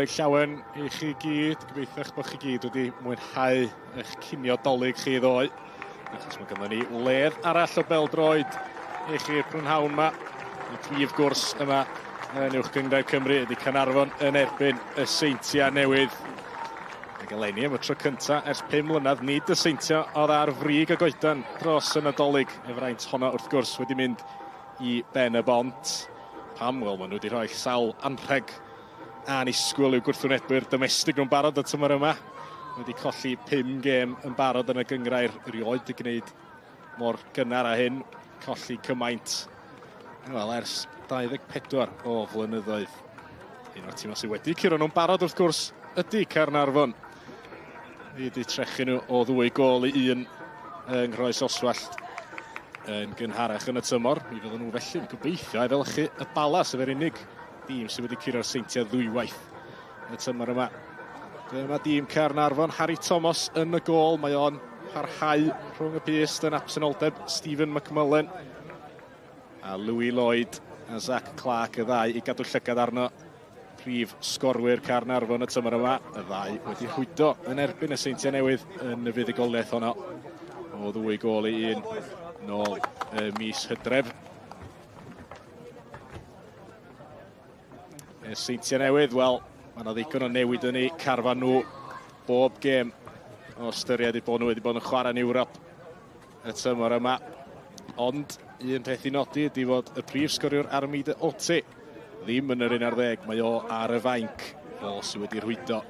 Dolig llawen i chi gyd. Gobeithio eich bod chi gyd wedi mwynhau eich cinio dolyg chi ddoe. Achos mae gynnon ni ledd arall o bêl-droed i chi'r prynhawn yma. Y prif gwrs yma yn Uwch Gynghrair Cymru ydi Caernarfon yn erbyn y Seintiau Newydd. Ac eleni am y tro cyntaf ers 5 mlynedd, nid y Seintiau oedd ar frig y goedan dros y Nadolig. Y fraint honno wrth gwrs wedi mynd i ben y bont. Pam? Wel, maen nhw wedi rhoi sawl anrheg anisgwyl i'w gwrthwynebu'r domestig nhw'n barod y tymor yma. Wedi colli 5 gêm yn barod yn y gyngrair erioed i gwneud mor gynnar â hyn. Colli cymaint, wel, ers 24 o flynyddoedd. Un o'r tîmau sydd wedi curo nhw'n barod wrth gwrs ydi Caernarfon. Wedi trechu nhw o 2 gôl i 1 yng Nghrys Oswallt yn gynharach yn y tymor. Mi fydden nhw felly yn gobeithio a'i felchu y bala sef yr unig dîm sydd wedi curo'r Seintiau ddwywaith y tymor yma. Dyma dîm Caernarfon, Harry Thomas yn y gôl. Mae o'n parhau rhwng y pist yn absenoldeb Stephen McMullen a Louis Lloyd a Zach Clark, y ddau i gadw llygad arno. Prif sgorwyr Caernarfon y tymor yma. Y ddau wedi rhwydo yn erbyn y Seintiau Newydd yn y fuddugoliaeth honno o 2 gôl i 1 nôl mis Hydref. Y Seintiau Newydd, wel, mae yna ddigon o newid yn ei carfan nhw bob gêm o ystyried i bod nhw wedi bod yn chwarae'n Ewrop y tymor yma. Ond un peth i nodi ydi fod y prif sgoriwr Armid Oti ddim yn yr 11. Mae o ar y fainc o sydd wedi rhwydo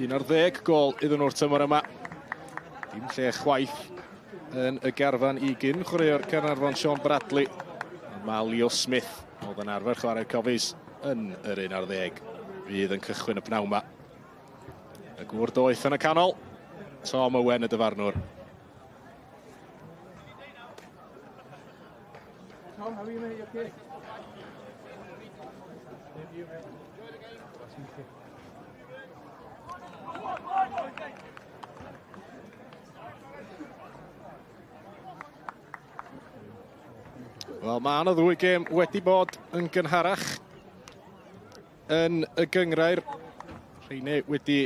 11 gôl iddyn nhw'r tymor yma. Dim lle chwaith yn y garfan i chwaraewr Caernarfon Sean Bradley. Mae Leo Smith oedd yn arfer chwarae'r cofis yn yr 11. Fydd yn cychwyn y pnawn yma. Y gŵr doeth yn y canol. Tom Owen y dyfarnwr. Tom, how are you, mate? You okay? Wel, mae yna 2 gêm wedi bod yn gynharach yn y gyngrair. Rheini wedi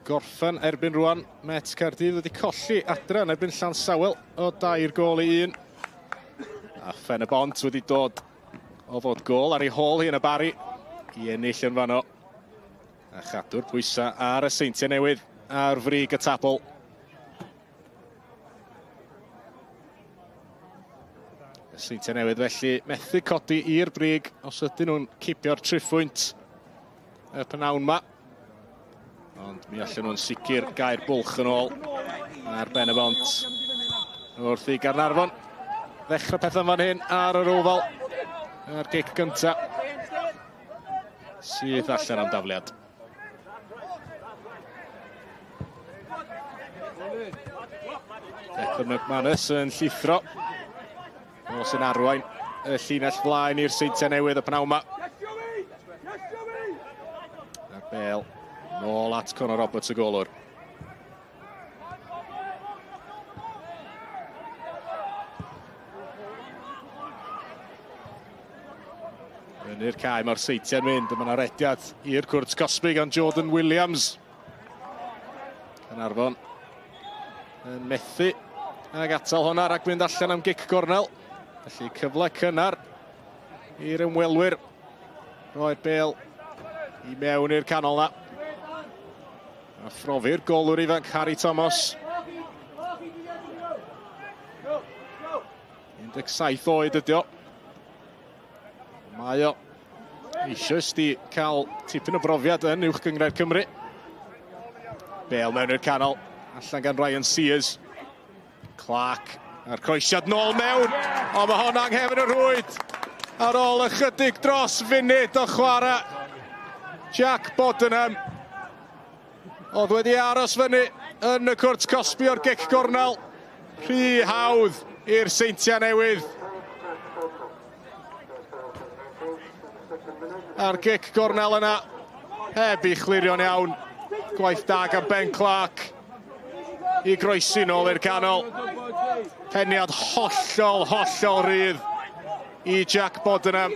gorffan erbyn rwan. Mae Caerdydd wedi colli adra yn erbyn Llansawel o 2 gôl i 1. A Ffen y Bont wedi dod o fod gôl ar ei hôl hi yn y bari i ennill yn fanno. A chadw'r pwysau ar y Seintiau Newydd ar frig y tabl. Y Seintiau Newydd felly methu codi i'r brig os ydyn nhw'n cipio'r triphwynt y pnawn yma. Ond mi allan nhw'n sicr gair bwlch yn ôl ar ben y bont wrth i Caernarfon ddechrau pethau fan hyn ar yr ofal. A'r gic gyntaf sydd allan am dafliad. Declan McManus yn llithro. O sy'n arwain y llinell flaen i'r Seintiau Newydd y pnawn yma. A'r bêl nôl at Conor Roberts y golwr. Yn i'r cae mae'r Seintiau'n mynd. Mae yna rediad i'r cwrt Cosby gan Jordan Williams. Caernarfon yn methu ag atal hwnna rhag mynd allan am gic gornel. Felly cyfle cynnar i'r ymwelwyr. Rhoi'r bêl i mewn i'r canol na. A phrofi'r golwr ifanc Harry Thomas. 17 oed ydi o. Mae o eisoes di cael tipyn o brofiad yn Uwch Gynghrair Cymru. Bêl mewn i'r canol, allan gan Ryan Sears. Clark a'r croesiad nôl mewn, o mae hwn anghefn y rhwyd. Ar ôl ychydig dros funud o chwarae. Jack Bodenham oedd wedi aros fyny yn y cwrt Cosby o'r gic gornel. Rhy hawdd i'r Seintiau Newydd. A'r gic gornel yna, heb i chlirio'n iawn. Gwaith da gan Ben Clark i groesi nôl i'r canol. Peniad hollol rydd i Jack Bodenham.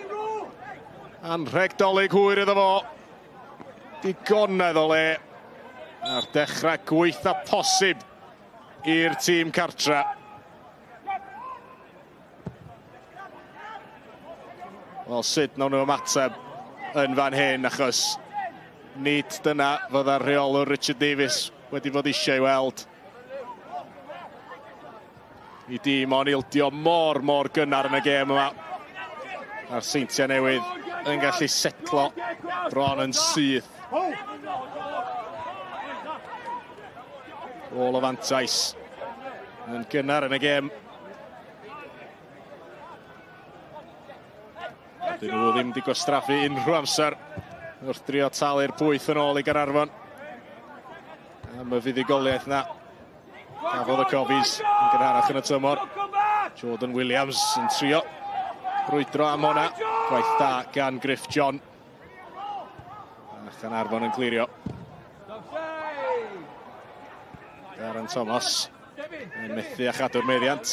Anrheg dolyg hwyr iddo fo. digonedd o le ar dechrau gweitha posib i'r tîm cartra. Wel, sut nawn nhw ymateb yn fan hyn, achos nid dyna fydda'r rheolwr Richard Davies wedi fod eisiau ei weld. I dîm o'n ildio mor gynnar yn y gêm yma. A'r Seintiau Newydd yn gallu setlo bron yn syth. All o fantais yn gynnar yn y gêm. Dyn nhw ddim wedi gwastraffu unrhyw amser wrth drio talu'r pwyth yn ôl i Caernarfon. Am y fuddugoliaeth na. Gafodd y cofis yn gynharach yn y tymor. Jordan Williams yn trio brwydro am hwnna. Gwaith da gan Griff John. A Caernarfon yn clirio. Darren Thomas yn methu a chadw'r meddiant.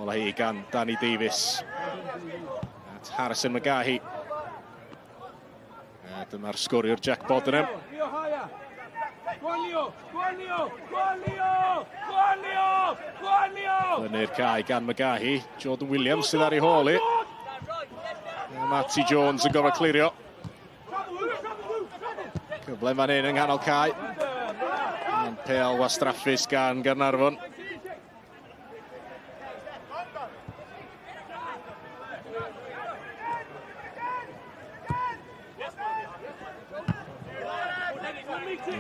Ola hi gan Danny Davies. At Harrison McGahey. A dyma'r sgwriwr Jack Bodenham. Fyny'r cae gan McGahey. Jordan Williams sydd ar ei hôl i. Matty Jones yn gofio clirio. Cyfle fan hyn yng nghanol cae. Pêl wastraffus gan Caernarfon.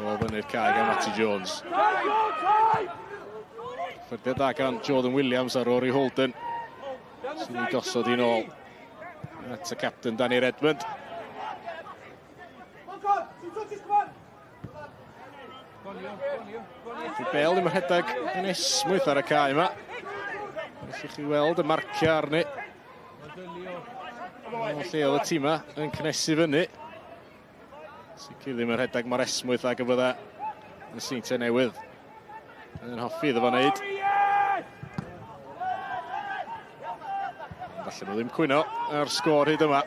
O, fyny'r cae gan Matty Jones. Ffyrdiad da gan Jordan Williams ar Rory Holden, sy'n ei gosod i nôl at y captain Danny Redmond. Bêl ddim yn rhedeg yn esmwyth ar y cae yma. Felly chi weld y marcia arni. O lle oedd y tîm yn cynnesu fyny. Sicr ddim yn rhedeg mor esmwyth ag y bydda yn Seintiau Newydd yn hoffi iddo fo wneud. Falle nhw ddim cwyno ar sgôr hyd yma.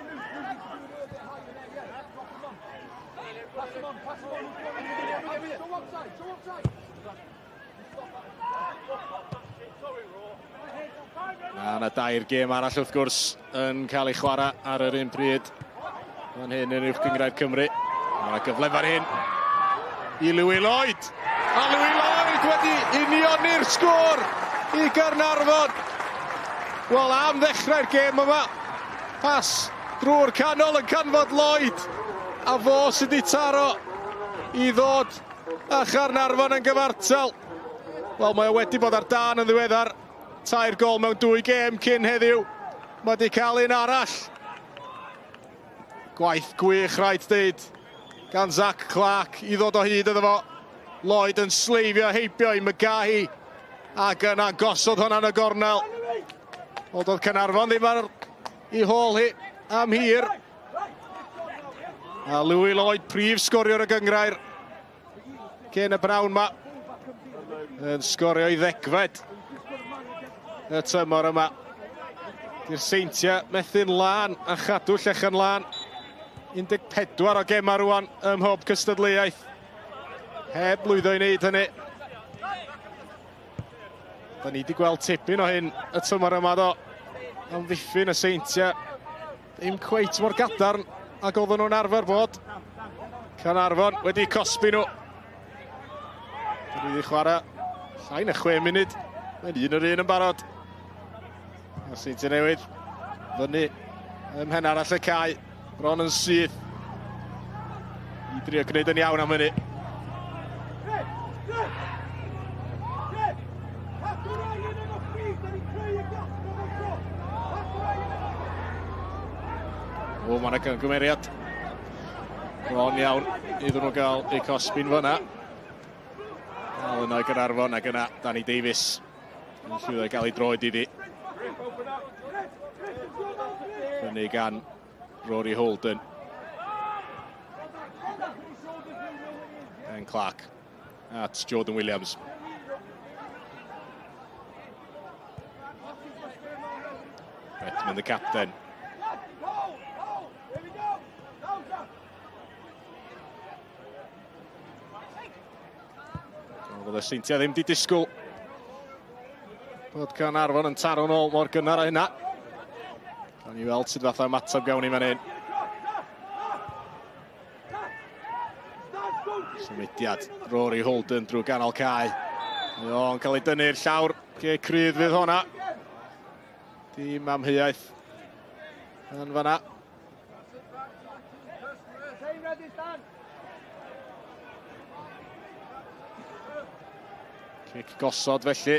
A yna dair gêm arall wrth gwrs yn cael ei chwarae ar yr un pryd. Fan hyn yn Uwch Gynghrair Cymru. Mae'na gyfle fan hyn i Louis Lloyd. A Louis Lloyd wedi unioni'r sgôr i Caernarfon. Wel, am ddechrau'r gêm yma. Pas drwy'r canol yn canfod Lloyd. A fo sydd wedi taro i ddod a Caernarfon yn gyfartal. Wel, mae o wedi bod ar dan yn ddiweddar. 3 gol mewn 2 gêm cyn heddiw. Mae wedi cael un arall. Gwaith gwych, rhaid dweud, gan Zach Clark i ddod o hyd iddo fo. Lloyd yn sleifio heibio i McGahey. Ac yna gosod hwnna yn y gornel. Ond oedd Caernarfon ddim ar ei hôl hi am hir. A Louis Lloyd, prif sgoriwr y Gynghrair. Cyn y brawn ma. Yn sgorio i 10fed y tymor yma. Di'r Seintiau methu'n lan a chadw Llechan lan. 14 o gemau rwan ym mhob cystadleuaeth. Heb lwyddo i wneud hynny. Da ni wedi gweld tipyn o hyn y tymor yma do. Amddiffyn y Seintiau. Ddim cweit mor gadarn ac oedden nhw'n arfer bod. Caernarfon wedi cosbi nhw. Da ni wedi chwarae llai na 6 munud. Mae'n un yn barod. A Seintiau Newydd fyny ym mhen arall y cae. Bron yn syth. I drio gwneud yn iawn am hynny. O, mae'na gymeriad. Bron iawn iddyn nhw gael eu cosbi'n fyna. Al yno i Caernarfon ac yna Danny Davies. Yn llwyddo i gael ei droed iddi. Fyny gan Rory Holden. And Clark. That's Jordan Williams. Redmond, the captain. Oedd y Seintiau ddim di disgwyl bod Caernarfon yn taro nôl mor gynnar a hynna. Gawn ni weld sut fath o ymateb gawn ni fan hyn. Symudiad Rory Holden drwy ganol cae. O'n cael ei dynnu'r llawr. Ge crydd fydd honna. Dim amheuaeth yn fanna. Cic gosod felly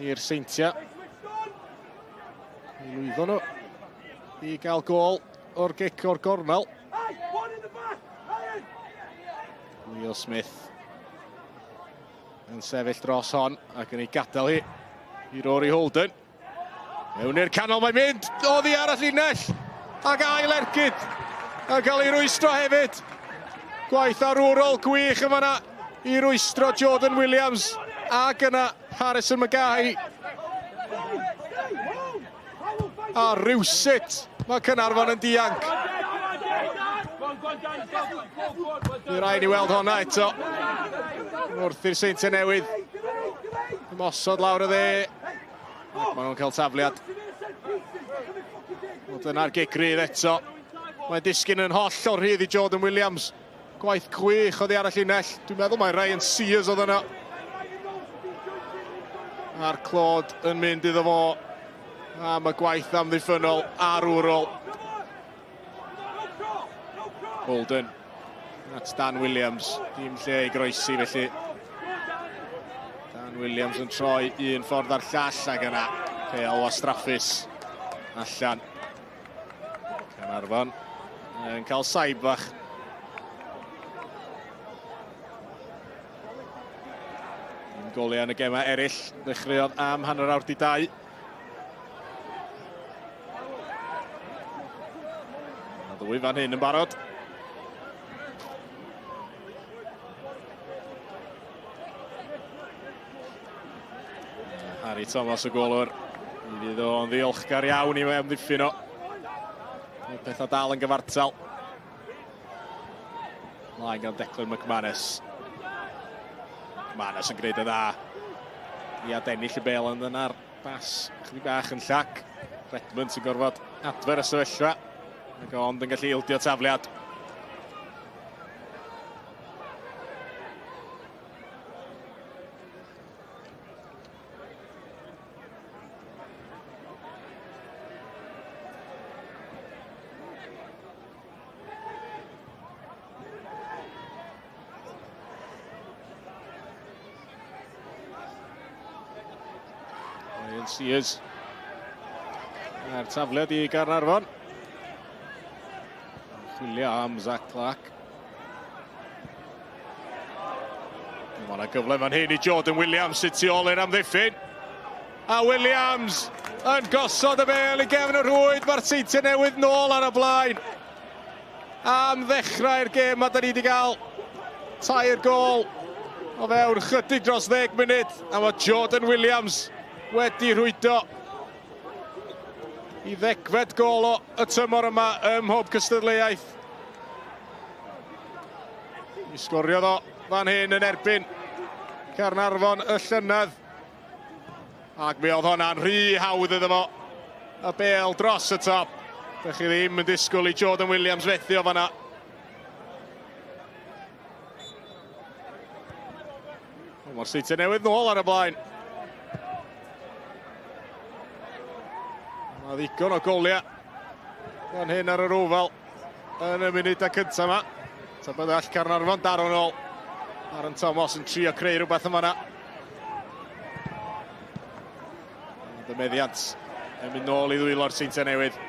i'r Seintiau. I lwyddo nhw i gael gol o'r gic o'r gornel. Will Smith yn sefyll dros hon ac yn ei gadael hi i Rory Holden. Mewn i'r canol mae'n mynd, oddi ar y llinell ac ail ergyd a cael ei rwystro hefyd. Gwaith arwrol gwych yn fanna i rwystro Jordan Williams ac yna Harrison Mackay. A rywsut mae Caernarfon yn dianc. Bydd rhaid ni weld honna eto. Wrth i'r Seintiau Newydd ymosod lawr y dde. Maen nhw'n cael tafliad. Dyna'r gigrydd eto. Mae'n disgyn yn holl o rhydd i Jordan Williams. Gwaith gwych oddi ar y llinell. Dwi'n meddwl mae Ryan Sears oedd yna. A'r clod yn mynd iddo fo. A mae gwaith amddiffynol arwrol. Holden. At Dan Williams. Dim lle i groesi felly. Dan Williams yn troi un ffordd ar llall ac yna. Pêl wastraffus allan. Caernarfon yn cael saib bach. Un goliau yn y gema eraill. Dechreuodd am hanner awr 'di 2. A ddwy fan hyn yn barod. Harry Thomas y golwr. Fydd o'n ddiolchgar iawn i amddiffyn o. Pethau dal yn gyfartal. Mlaen gan Declan McManus. McManus yn gwneud y dda. I adennill y bel yn yna'r bas chydig bach yn llac. Redmond sy'n gorfod adfer y sefyllfa. Ac ond yn gallu ildio tafliad. Sears. A'r tafliad i Caernarfon. Chwilio am Zach Clark. Mae yna gyfle fan hyn i Jordan Williams sy'n tu ôl i'r amddiffyn. A Williams yn gosod y bel i gefn y rhwyd. Mae'r Seintiau Newydd nôl ar y blaen. Am ddechrau'r gêm a da ni wedi cael tair gol o fewn chydig dros 10 munud. A mae Jordan Williams wedi rhwydo i 10fed gol o y tymor yma ym mhob cystadleuaeth. I sgorio ddo fan hyn yn erbyn Caernarfon y llynedd. Ac mi oedd hwnna'n rhy hawdd iddo fo. Y bêl dros y top. Dych chi ddim yn disgwyl i Jordan Williams fethu o fanna. Mae'r Seintiau Newydd nôl ar y blaen. Mae ddigon o goliau fan hyn ar yr ofal yn y munudau cyntaf yma. Ta bydd all Caernarfon daro nôl. Aaron Thomas yn trio creu rhywbeth yma yna. Dymeddiant yn mynd nôl i ddwylo'r Seintiau Newydd.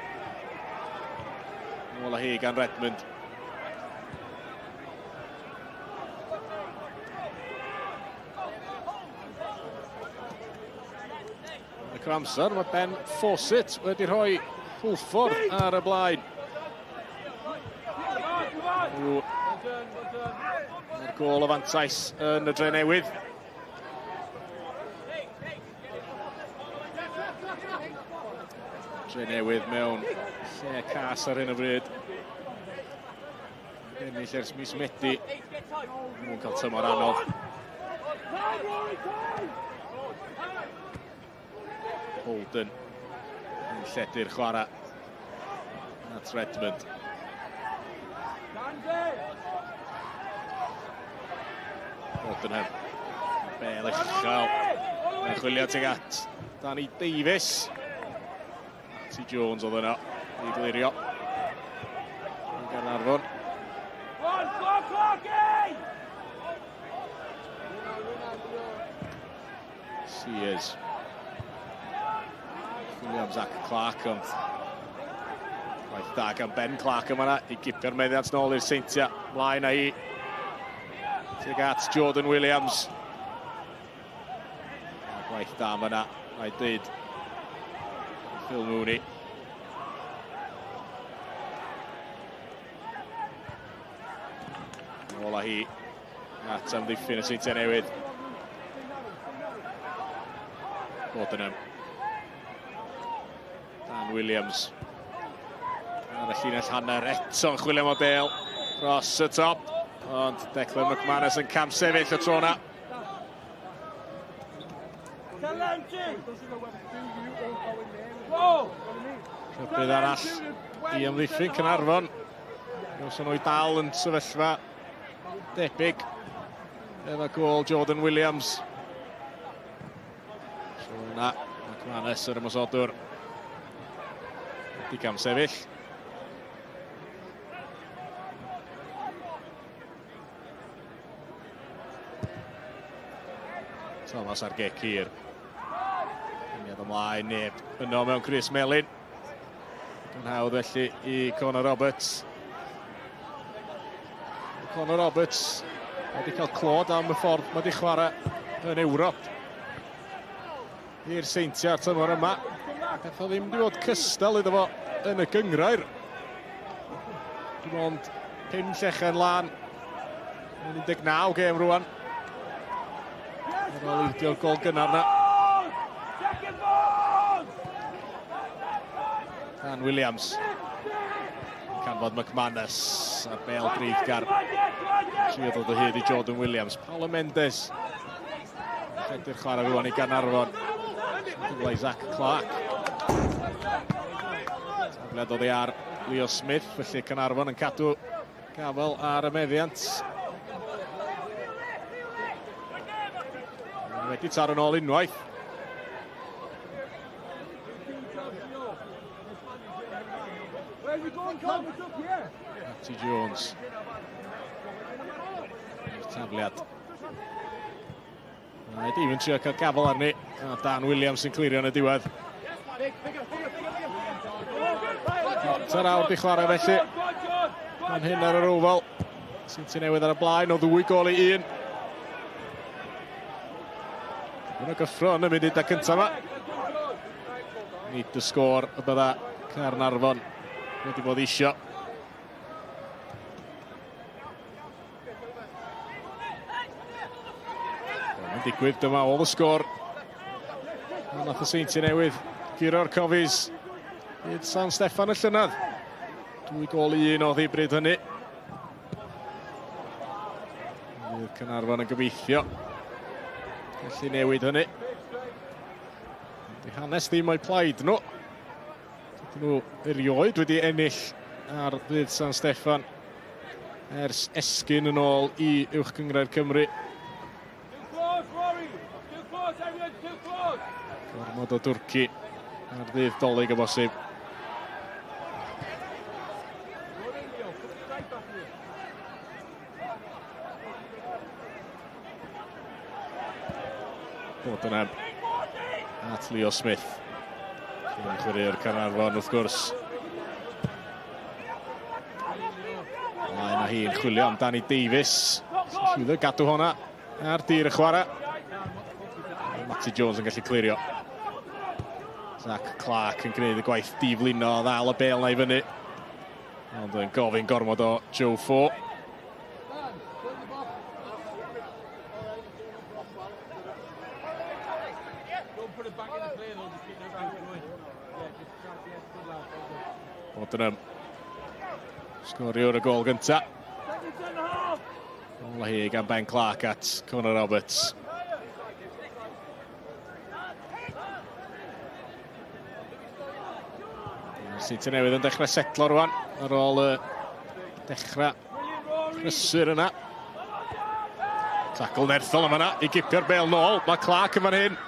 Nôl â hi gan Redmond. Amser, mae Ben Fawcett wedi rhoi hwlffordd ar y blaen. Mae'r gol o fantais yn y Dre Newydd. Dre Newydd mewn lle cas ar hyn o bryd. Ennill ers mis Medi. Mwyn cael tymor anodd. Holden yn lledu'r chwarae at Redmond. Holden Bel uchel. Mae'n chwilio tuag at Danny Davies. T. Jones oedd yno i glirio. Mae Caernarfon. Sears. Chwilio am Zach Clark, ond gwaith da gan Ben Clark yma i gipio'r meddiant nôl i'r Seintiau. Mlaen â hi. Tuag at Jordan Williams. Gwaith da yma na'i dweud. Phil Mooney. Ôl â hi at amddiffyn y Seintiau Newydd. Bodenham. Dan Williams. Ar y llinell hanner eto'n chwilio am y bêl. Dros y top. Ond Declan McManus yn cam sefyll y tro na. Bydd arall i amddiffyn Caernarfon. Os nhw i dal yn sefyllfa debyg efo gôl Jordan Williams. So yna, McManus yr ymosodwr. Di cam sefyll. Thomas ar gec hir. Syniad ymlaen, neb yno mewn Chris Melin. Yn hawdd felly i Connor Roberts. Connor Roberts wedi cael clod am y ffordd mae wedi chwarae yn Ewrop. I'r Seintiau ar tymor yma. Beth o ddim wedi bod cystal iddo fo yn y Gynghrair. Dim ond 5 llechen lan. 19 gêm rwan. Ar ôl idio'r gol gynnar na. Dan Williams. Canfod McManus ar bêl brifgar. Trio dod o hyd i Jordan Williams. Paolo Mendes. Lledu'r chwarae rwan i Caernarfon. Cyfle i Zach Clark. Tafliad oddi ar Leo Smith. Felly Caernarfon yn cadw gafel ar y meddiant. Wedi taro nôl unwaith. T. Jones. Tafliad. Wedi even trio cael gafel arni. Dan Williams yn clirio yn y diwedd. Ta'r awr di chwarae felly. Mae'n hyn ar yr ofal. Seintiau Newydd ar y blaen o 2 gol i 1. Yn y gyffro yn y munud a cyntaf yma. Nid y sgôr y bydda Caernarfon wedi bod isio. Yn digwydd dyma ôl y sgôr. Nath y Seintiau Newydd guro'r cofis Dydd San Steffan y llynedd. 2 gol i 1 o ddibryd hynny. Bydd Caernarfon yn gobeithio gallu newid hynny. Di hanes ddim o'i plaid nhw. Dydyn nhw erioed wedi ennill ar Dydd San Steffan ers esgyn yn ôl i Uwch Gynghrair Cymru. Gormod o dwrci ar ddydd dolyg y bosib. Bodenham at Leo Smith. Yn chwarae'r Caernarfon wrth gwrs. Mlaen â hi'n chwilio am Danny Davies. Llwyddo gadw honna ar dir y chwarae. T. Jones yn gallu clirio. Zach Clark yn gwneud y gwaith diflino o ddal y bêl na i fyny. Ond yn gofyn gormod o Joe Fo. Bodenham. Sgoriwr y gol gynta. Ôl hi gan Ben Clark at Connor Roberts. Seintiau Newydd yn dechrau setlo rwan ar ôl dechrau prysur yna. Tacl nerthol yma yna i gipio'r bêl nôl. Mae Clark yn fan hyn.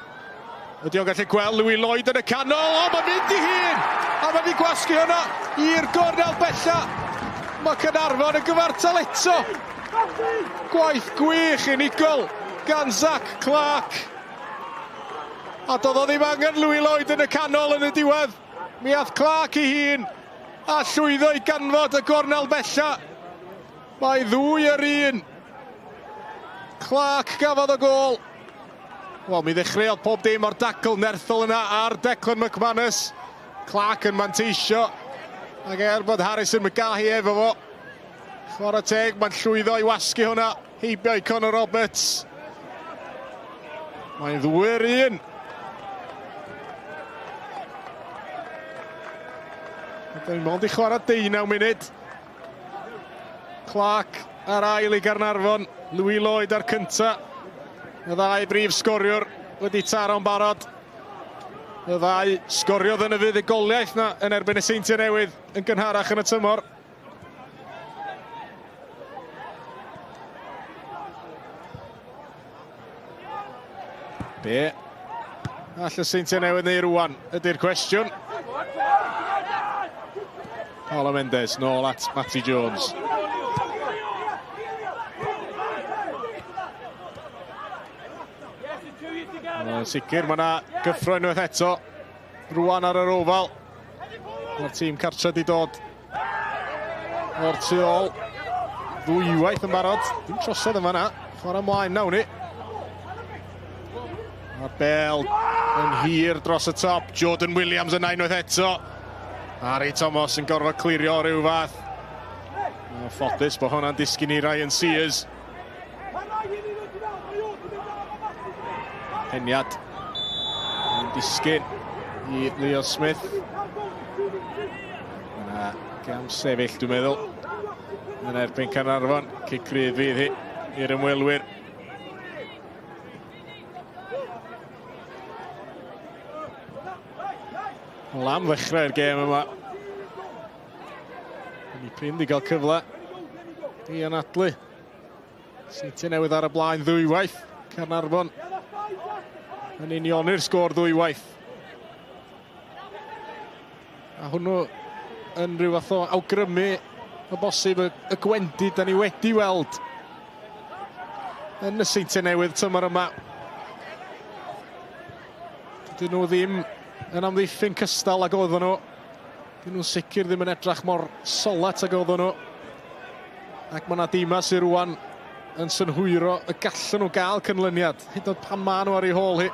Ydy o'n gallu gweld Louis Lloyd yn y canol. O, mae'n mynd i hun! A mae'n mynd gwasgu hwnna i'r gornel bella. Mae Caernarfon yn gyfartal eto. Gwaith gwych unigol gan Zach Clark. A doedd o ddim angen Louis Lloyd yn y canol yn y diwedd. Mi ath Clark i hun a llwyddo i ganfod y gornel bella. Mae ddwy ar un. Clark gafodd y gol. Wel, mi ddechreuodd pob dim o'r dacl nerthol yna ar Declan McManus. Clark yn manteisio. Ac bod Harrison McGahey efo fo. Chwarae teg, mae'n llwyddo i wasgu hwnna. Heibio i Conor Roberts. Mae'n ddwy ar un. Dwi'n mond i chwarae 19 munud. Clark ar ail i Caernarfon. Louis Lloyd ar cynta. Y ddau brif sgoriwr wedi taro'n barod. Y ddau sgoriodd yn y fuddugoliaeth na yn erbyn y Seintiau Newydd yn gynharach yn y tymor. Be all y Seintiau Newydd neu rwan ydy'r cwestiwn. Paolo Mendes nôl at Matty Jones. Sicr, mae yna gyffro unwaith eto. Rwan ar yr ofal. Mae'r tîm cartre di dod o'r tu ôl. Ddwywaith yn barod. Dim trosedd yma yna. Chwarae ymlaen nawn ni. Mae'r bêl yn hir dros y top. Jordan Williams yn unwaith eto. Harry Thomas yn gorfod clirio rhyw fath. Mae'n ffodus bod hwnna'n disgyn i Ryan Sears. Heniad yn disgyn i Leo Smith. Yna gam sefyll, dwi'n meddwl. Yn erbyn Caernarfon. Cic rydd fydd hi i'r ymwelwyr. Lam ddechrau'r gêm yma. Yn ei prin di gael cyfle i anadlu. Seintiau Newydd ar y blaen ddwywaith. Caernarfon yn unionnu'r sgôr ddwywaith. A hwnnw yn rhyw fath o awgrymu o bosib y gwendid da ni wedi weld yn y Seintiau Newydd tymor yma. Dydyn nhw ddim yn amddiffyn cystal ag oedden nhw. Dydyn nhw'n sicr ddim yn edrach mor solat ag oedden nhw. Ac mae yna dimas i rwan yn synhwyro y gallen nhw gael cynlyniad. Hyd yn oed pan maen nhw ar ei hôl hi.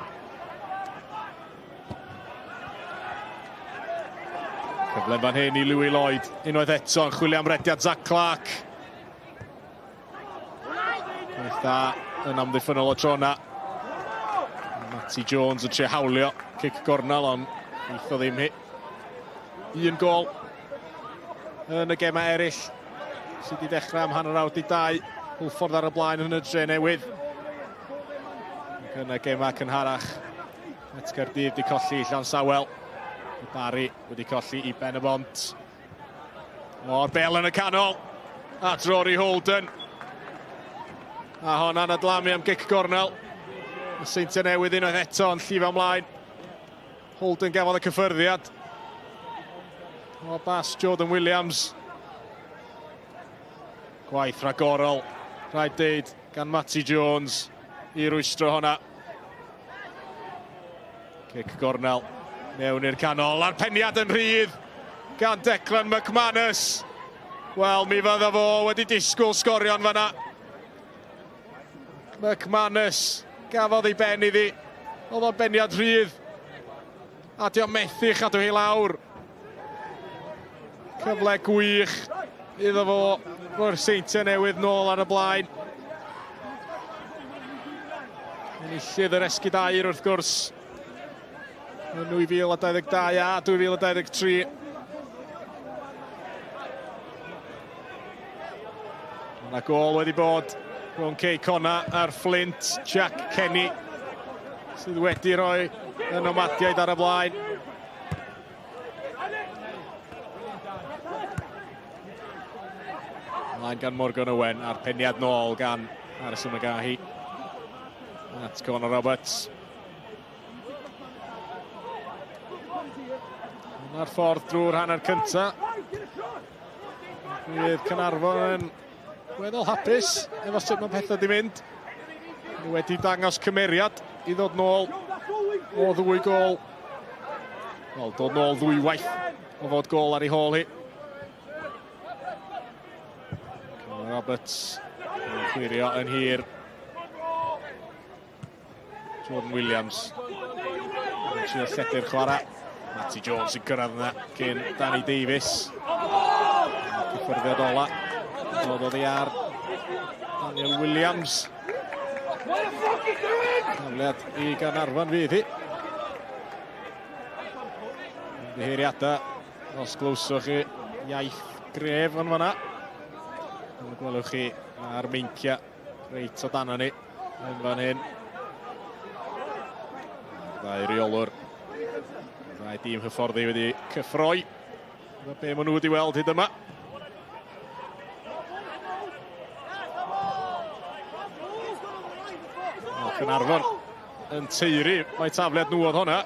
Cyfle fan hyn i Louis Lloyd. Unwaith eto yn chwilio am rediad Zach Clark. Gwaith dda yn amddiffynol o tro na. Matty Jones yn trio hawlio. Cic gornel ond eitho ddim hi. Un gol yn y gemau eraill sydd wedi dechrau am hanner awr 2. Hwlffordd ar y blaen yn y Dre Newydd. Yn y gemau cynharach. Et Caerdydd wedi colli i Llansawel. Barry wedi colli i Ben y Bont. O'r bêl yn y canol. A dror i Holden. A honna'n adlamu am gic gornel. Y Seintiau Newydd unwaith eto yn llifo ymlaen. Holden gafodd y cyffyrddiad. O bas Jordan Williams. Gwaith rhagorol. Rhaid deud gan Matty Jones i rwystro honna. Cic gornel mewn i'r canol. A'r peniad yn rhydd gan Declan McManus. Wel, mi fydda fo wedi disgwyl sgorion fanna. McManus gafodd ei ben iddi. Oedd o'n beniad rhydd. A di o methu chadw hi lawr. Cyfle gwych iddo fo. Ro'r Seintiau Newydd nôl ar y blaen. Enillydd yr esgydair wrth gwrs. Yn 2022 a 2023. Yna gol wedi bod rhwng Kay Connor a'r Flint. Jack Kenny sydd wedi rhoi y nomadiaid ar y blaen. Mlaen gan Morgan Owen a'r peniad nôl gan Harrison McGahey. At Connor Roberts. Yna'r ffordd drwy'r hanner cynta. Bydd Caernarfon yn weddol hapus efo sut mae pethau di mynd. Wedi dangos cymeriad i ddod nôl o ddwy gol. Wel, dod nôl ddwywaith o fod gol ar ei hôl hi. Connor Roberts yn chwirio yn hir. Jordan Williams yn trio lledu'r chwarae. Matty Jones yn cyrraedd yna cyn Danny Davies. Cyffyrddiad ola. Dod oddi ar Daniel Williams. Cyflead i Caernarfon fydd hi. Dyheiriadau os glwswch chi iaith gref yn fanna. Gwelwch chi ar meincia reit o dana ni yn fan hyn. Ddau reolwr. Ddau dîm hyfforddi wedi cyffroi. Be maen nhw wedi weld hyd yma. Caernarfon yn teiri mae tafliad nhw oedd hwnna.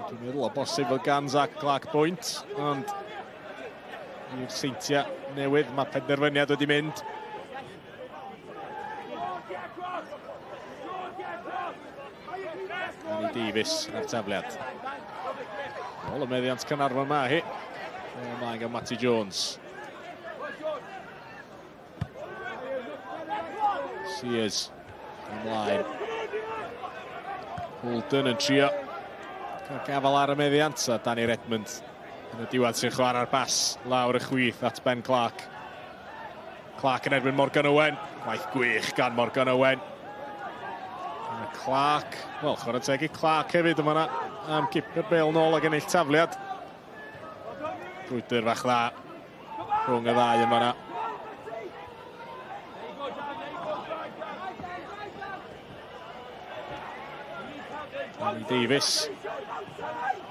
Dwi'n meddwl o bosib fod gan Zach Clark bwynt, ond i'r Seintiau Newydd mae penderfyniad wedi mynd. Danny Davies ar tafliad. Ôl y meddiant Caernarfon ma hi. Ymlaen gan Matty Jones. Sears ymlaen. Holden yn trio cael gafal ar y meddiant a Danny Redmond yn y diwedd sy'n chwarae'r bas lawr y chwith at Ben Clark. Clark yn erbyn Morgan Owen. Gwaith gwych gan Morgan Owen. A Clark, wel, chwarae teg i Clark hefyd yma na am cipio'r bêl nôl ag ennill tafliad. Rhoi'r fach dda rhwng y ddau yma na. Danny Davies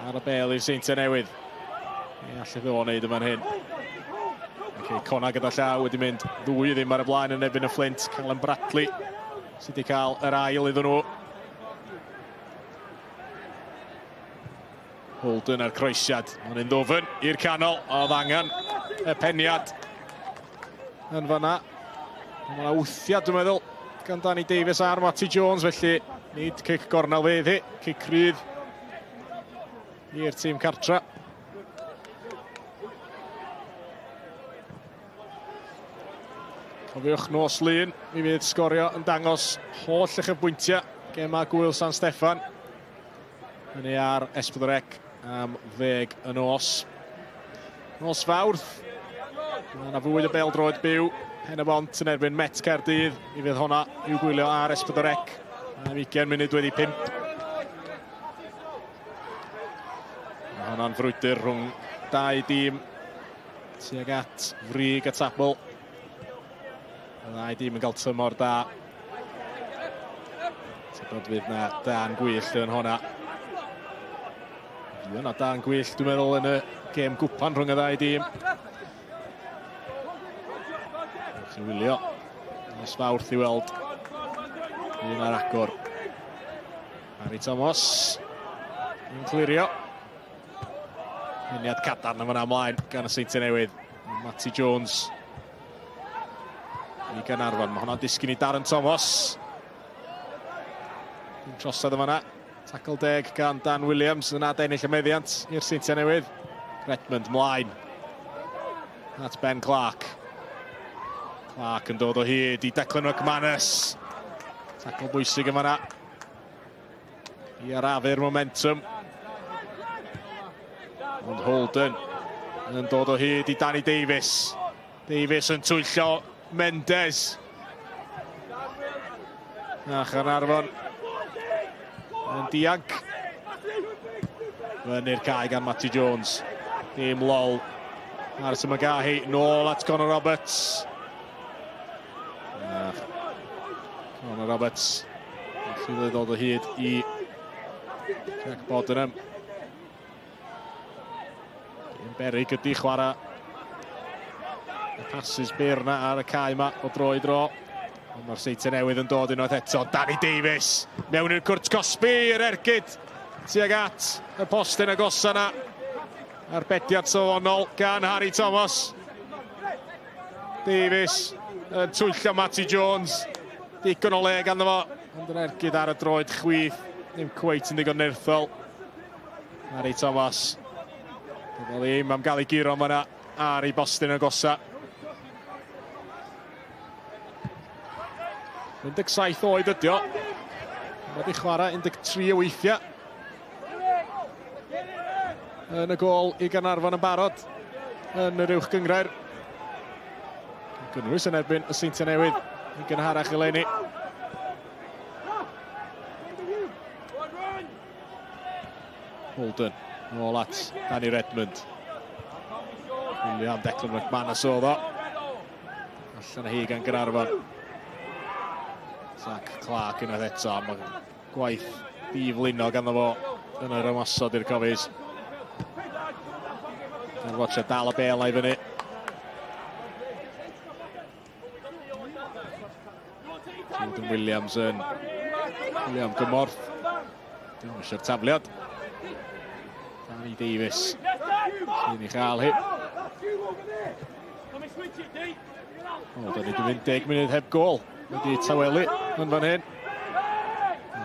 ar y bêl i'r Seintiau Newydd. Allai ddo wneud yma'n hyn. Conna gyda llaw wedi mynd ddwy ddim ar y blaen yn erbyn y Flint. Callum Bradley sydd wedi cael yr ail iddyn nhw. Holden ar croesiad. Mae'n un ddofn i'r canol. Oedd angen y peniad yn fanna. Mae'n wthiad, dwi'n meddwl, gan Danny Davies ar Matty Jones, felly nid cic gornel fedd hi. Cic rydd i'r tîm cartra. Cofiwch nos lun, mi fydd sgorio yn dangos holl uchafbwyntiau gema Dydd San Steffan. Hynny ar Esbydrec am 10 y nos. Nos Fawrth. Mae yna fwyd y bêl-droed byw. Hen y bont yn erbyn Met Caerdydd. Mi fydd honna i'w gwylio ar Esbydrec. Am 20 munud wedi 5. Mae hwnna'n frwydr rhwng dau dîm tuag at frig y tabl. Y ddau dîm yn cael tymor da. Tybod fydd na dan gwyllt yn honna. Fydd yna dan gwyllt, dwi'n meddwl, yn y gêm gwpan rhwng y ddau dîm. Chi'n wylio. Nos Fawrth i weld. Un ar agor. Harry Thomas. Yn clirio. Myniad cadarn yn fyna ymlaen gan y Seintiau Newydd. Matty Jones. I Caernarfon, mae hwnna'n disgyn i Darren Thomas. Un trosedd yma na. Tackle deg gan Dan Williams yn adennill y meddiant i'r Seintiau Newydd. Redmond mlaen. At Ben Clark. Clark yn dod o hyd i Declan McManus. Tackle bwysig yma na. I arafu'r momentum. Ond Holden yn dod o hyd i Danny Davies. Davies yn twyllo Mendes. A Caernarfon yn dianc. Fyny'r cae gan Matty Jones. Dim lol. Harrison McGahey nôl at Connor Roberts. Connor Roberts. Felly ddod o hyd i Jack Bodenham. Berig ydi chwarae Y passes byr na ar y cae yma o dro i dro. Mae'r Seintiau Newydd yn dod unwaith eto. Danny Davies mewn i'r cwrt cosbi, yr ergyd tuag at y postyn agosa na. Arbediad safonol gan Harry Thomas. Davies yn twyllio Matty Jones. Digon o le ganddo fo. Ond yn ergyd ar y droed chwith. Ddim cweit yn digon nirthol. Harry Thomas. Dyma ddim am gael ei giro yma ar ei bostyn agosa. 17 oed ydi o. Mae wedi chwarae 13 o weithiau. Yn y gol i Caernarfon yn barod. Yn yr Uwch Gynghrair. Gynnwys yn erbyn y Seintiau Newydd. Yn gynharach eleni. Holden. Nôl at Danny Redmond. William Declan McManus oedd o. Allan hi gan Caernarfon. Zach Clark unwaith eto. Mae gwaith diflino ganddo fo yn yr ymosod i'r cofis. Yn watcha dal y bel i fyny. Jordan Williams yn William gymorth. Dim eisiau'r tafliad. Danny Davies sy'n i chael hi. O, da ni wedi mynd 10 munud heb gol. Wedi tawelu yn fan hyn.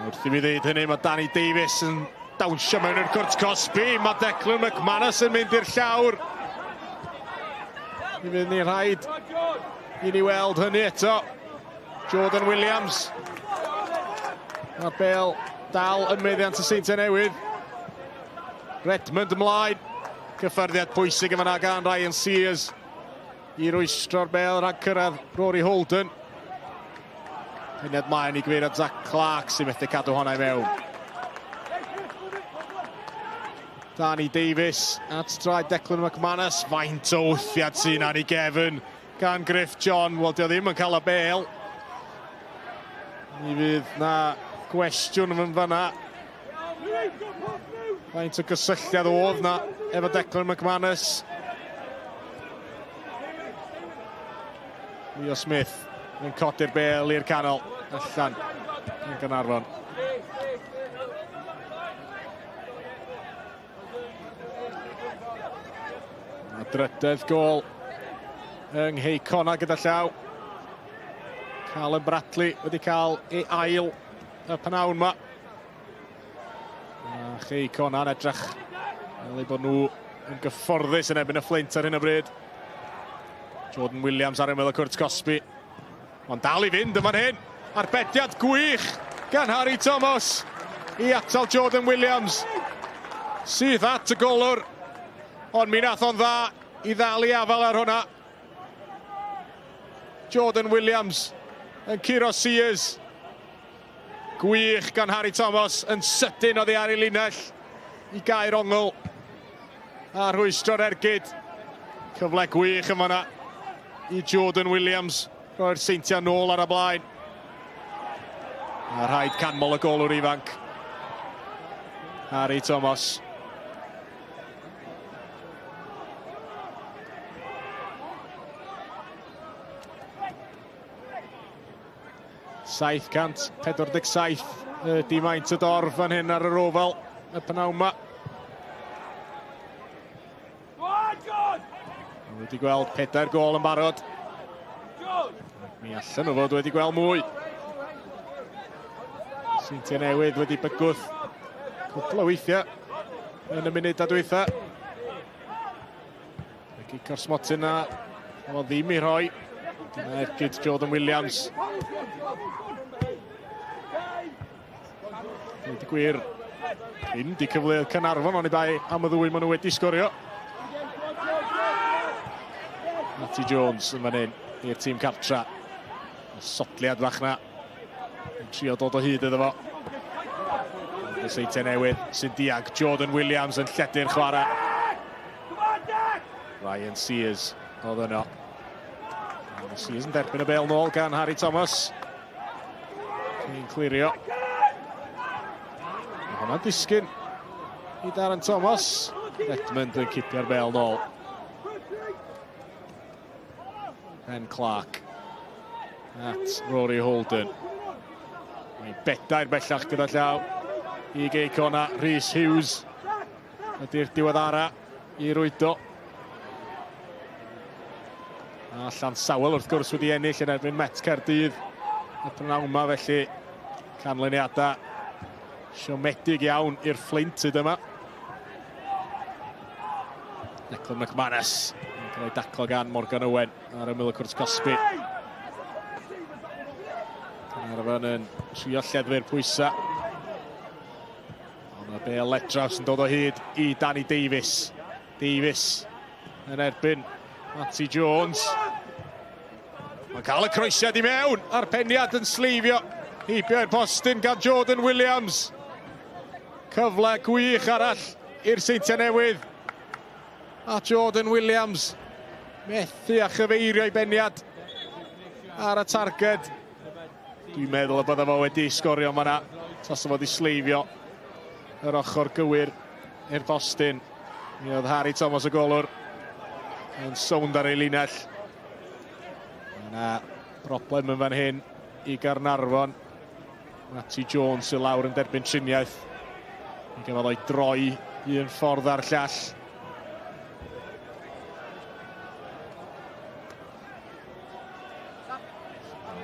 Wrth i mi ddeud hynny, mae Danny Davies yn dawnsio mewn i'r cwrt cosbi. Mae Declan McManus yn mynd i'r llawr. Mi fydd ni rhaid i ni weld hynny eto. Jordan Williams. Mae'r bel dal yn meddiant y Seintiau Newydd. Redmond ymlaen. Cyffyrddiad pwysig yma na gan Ryan Sears. I rwystro'r bel rhag cyrraedd Rory Holden. Hynny'n mlaen i gyfeirio Zach Clark sy'n methu cadw honna i mewn. Danny Davies at straed Declan McManus. Faint o wthiad sy'n ar ei gefn gan Griff John. Wel, dio ddim yn cael y bel. Mi fydd na gwestiwn yn fanna. Faint o gysylltiad oedd na efo Declan McManus. Leo Smith yn codi'r bel i'r canol allan yn Caernarfon. A drydedd gol yng Ngheicona gyda llaw. Callum Bradley wedi cael ei ail y pnawn yma. A Ngheikona'n edrych fel eu bod nhw yn gyfforddus yn erbyn y Flint ar hyn o bryd. Jordan Williams ar ymyl y cwrt cosbi. Ond dal i fynd yma'n hyn. Arbediad gwych gan Harry Thomas i atal Jordan Williams. Sydd at y golwr. Ond mi nath o'n dda i ddal i afal ar hwnna. Jordan Williams yn curo Sears. Gwych gan Harry Thomas yn sydyn oddi ar ei linell i gael ongl. A rhwystro'r ergyd. Cyfle gwych yn fanna i Jordan Williams. Rhoi'r Seintiau nôl ar y blaen. A rhaid canmol y golwr ifanc. Harry Thomas. £747 ydi maint y dorf fan hyn ar yr ofal y pnawn yma. Wedi gweld 4 gol yn barod. Mi allan o fod wedi gweld mwy. Seintiau Newydd wedi bygwth cwpl o weithiau yn y munud a dwytha. Egi Corsmotyn na, o ddim i rhoi. Dyna ergyd Jordan Williams. Wedi gwir, hyn di cyfle Caernarfon, ond i bai am y ddwy maen nhw wedi sgorio. Matty Jones yn fan hyn i'r tîm cartra. Sotliad fach na. Yn trio dod o hyd iddo fo. Y Seintiau Newydd sy'n diag. Jordan Williams yn lledu'r chwarae. Ryan Sears oedd yno. Sears yn derbyn y bel nôl gan Harry Thomas. Cyn clirio. Hwna'n disgyn i Darren Thomas. Redmond yn cipio'r bel nôl. Ben Clark at Rory Holden. Mae'n bedair bellach gyda llaw i geicona Rhys Hughes. Ydy'r diweddara i rwydo. A Llansawel wrth gwrs wedi ennill yn erbyn Met Caerdydd. Y prynawn yma felly canlyniadau siomedig iawn i'r Flint yma. Declan McManus yn cael ei daclo gan Morgan Owen ar ymyl y cwrs Cosby. Caernarfon yn trio lleddfu'r pwysa. Ond y bêl draws yn dod o hyd i Danny Davies. Davies yn erbyn Matty Jones. Mae'n cael y croesiad i mewn a'r peniad yn sleifio. Heibio i'r postyn gan Jordan Williams. Cyfle gwych arall i'r Seintiau Newydd. A Jordan Williams methu a chyfeirio i beniad ar y targed. Dwi'n meddwl y bydda fo wedi sgorio yma. Tas o fod i sleifio yr ochr gywir i'r postyn. Mi oedd Harry Thomas y golwr yn sownd ar ei linell. Yna broblem yn fan hyn i Caernarfon. Matty Jones y lawr yn derbyn triniaeth. Mi gafodd o'i droi un ffordd ar llall.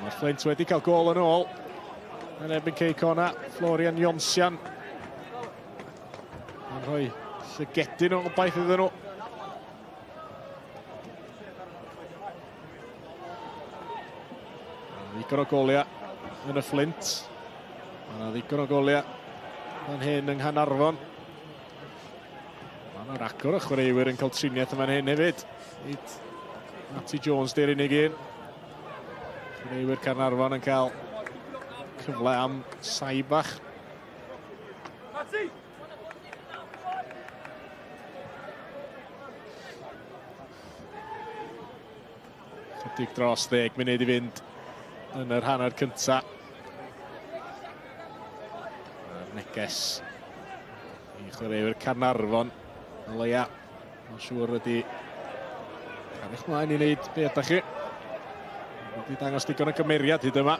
Mae'r Flint wedi cael gol yn ôl. Yn erbyn ceicona Florian Jonsian. Yn rhoi llygedyn o baith iddyn nhw. Ddigon o goliau yn y Flint. Mae ddigon o goliau fan hyn yng Nghanarfon. Mae'n ragor o chwaraewyr yn cael triniaeth yn fan hyn hefyd. Matty Jones di'r unig un. Chwaraewyr Caernarfon yn cael cyfle am saib bach. Chydig dros 10 munud i fynd yn yr hanner cynta. Neges i chwaraewyr Caernarfon. O leia, mae'n siŵr ydi cael eich mlaen i wneud be ydych chi. Wedi dangos digon o gymeriad hyd yma.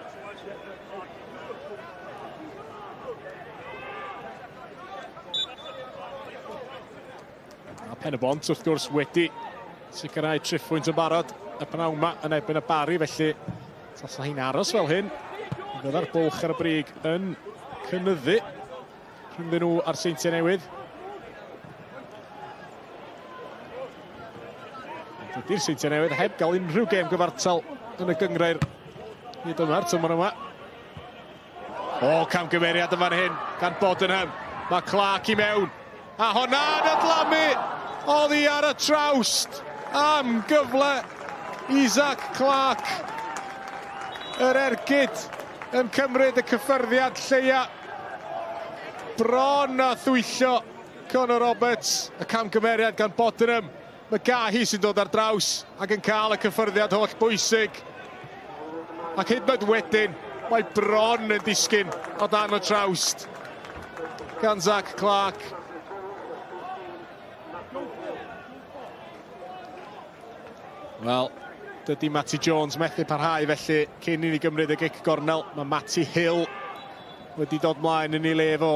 A Pen y Bont wrth gwrs wedi sicrhau triffwynt yn barod y pnawn yma yn erbyn y Bari, felly tas hi'n aros fel hyn. Fydda'r bwlch ar y brig yn cynyddu rhwng nhw a'r Seintiau Newydd. Dydy'r Seintiau Newydd heb gael unrhyw gêm gyfartal yn y Gynghrair hyd yma'r tymor yma. O, camgymeriad yn fan hyn gan Bodenham. Mae Clark i mewn. A hwnna'n adlamu. Oddi ar y trawst am gyfle Isaac Clark. Yr ergyd yn cymryd y cyffyrddiad lleia. Bron a thwyllio Conor Roberts. Y camgymeriad gan Bodenham. Mae Gahi sy'n dod ar draws ac yn cael y cyffyrddiad holl bwysig. Ac hyd yn oed wedyn, mae bron yn disgyn o dan y trawst gan Isaac Clark. Wel, dydy Matty Jones methu parhau felly cyn i ni gymryd y gic gornel. Mae Matty Hill wedi dod mlaen yn ei le fo.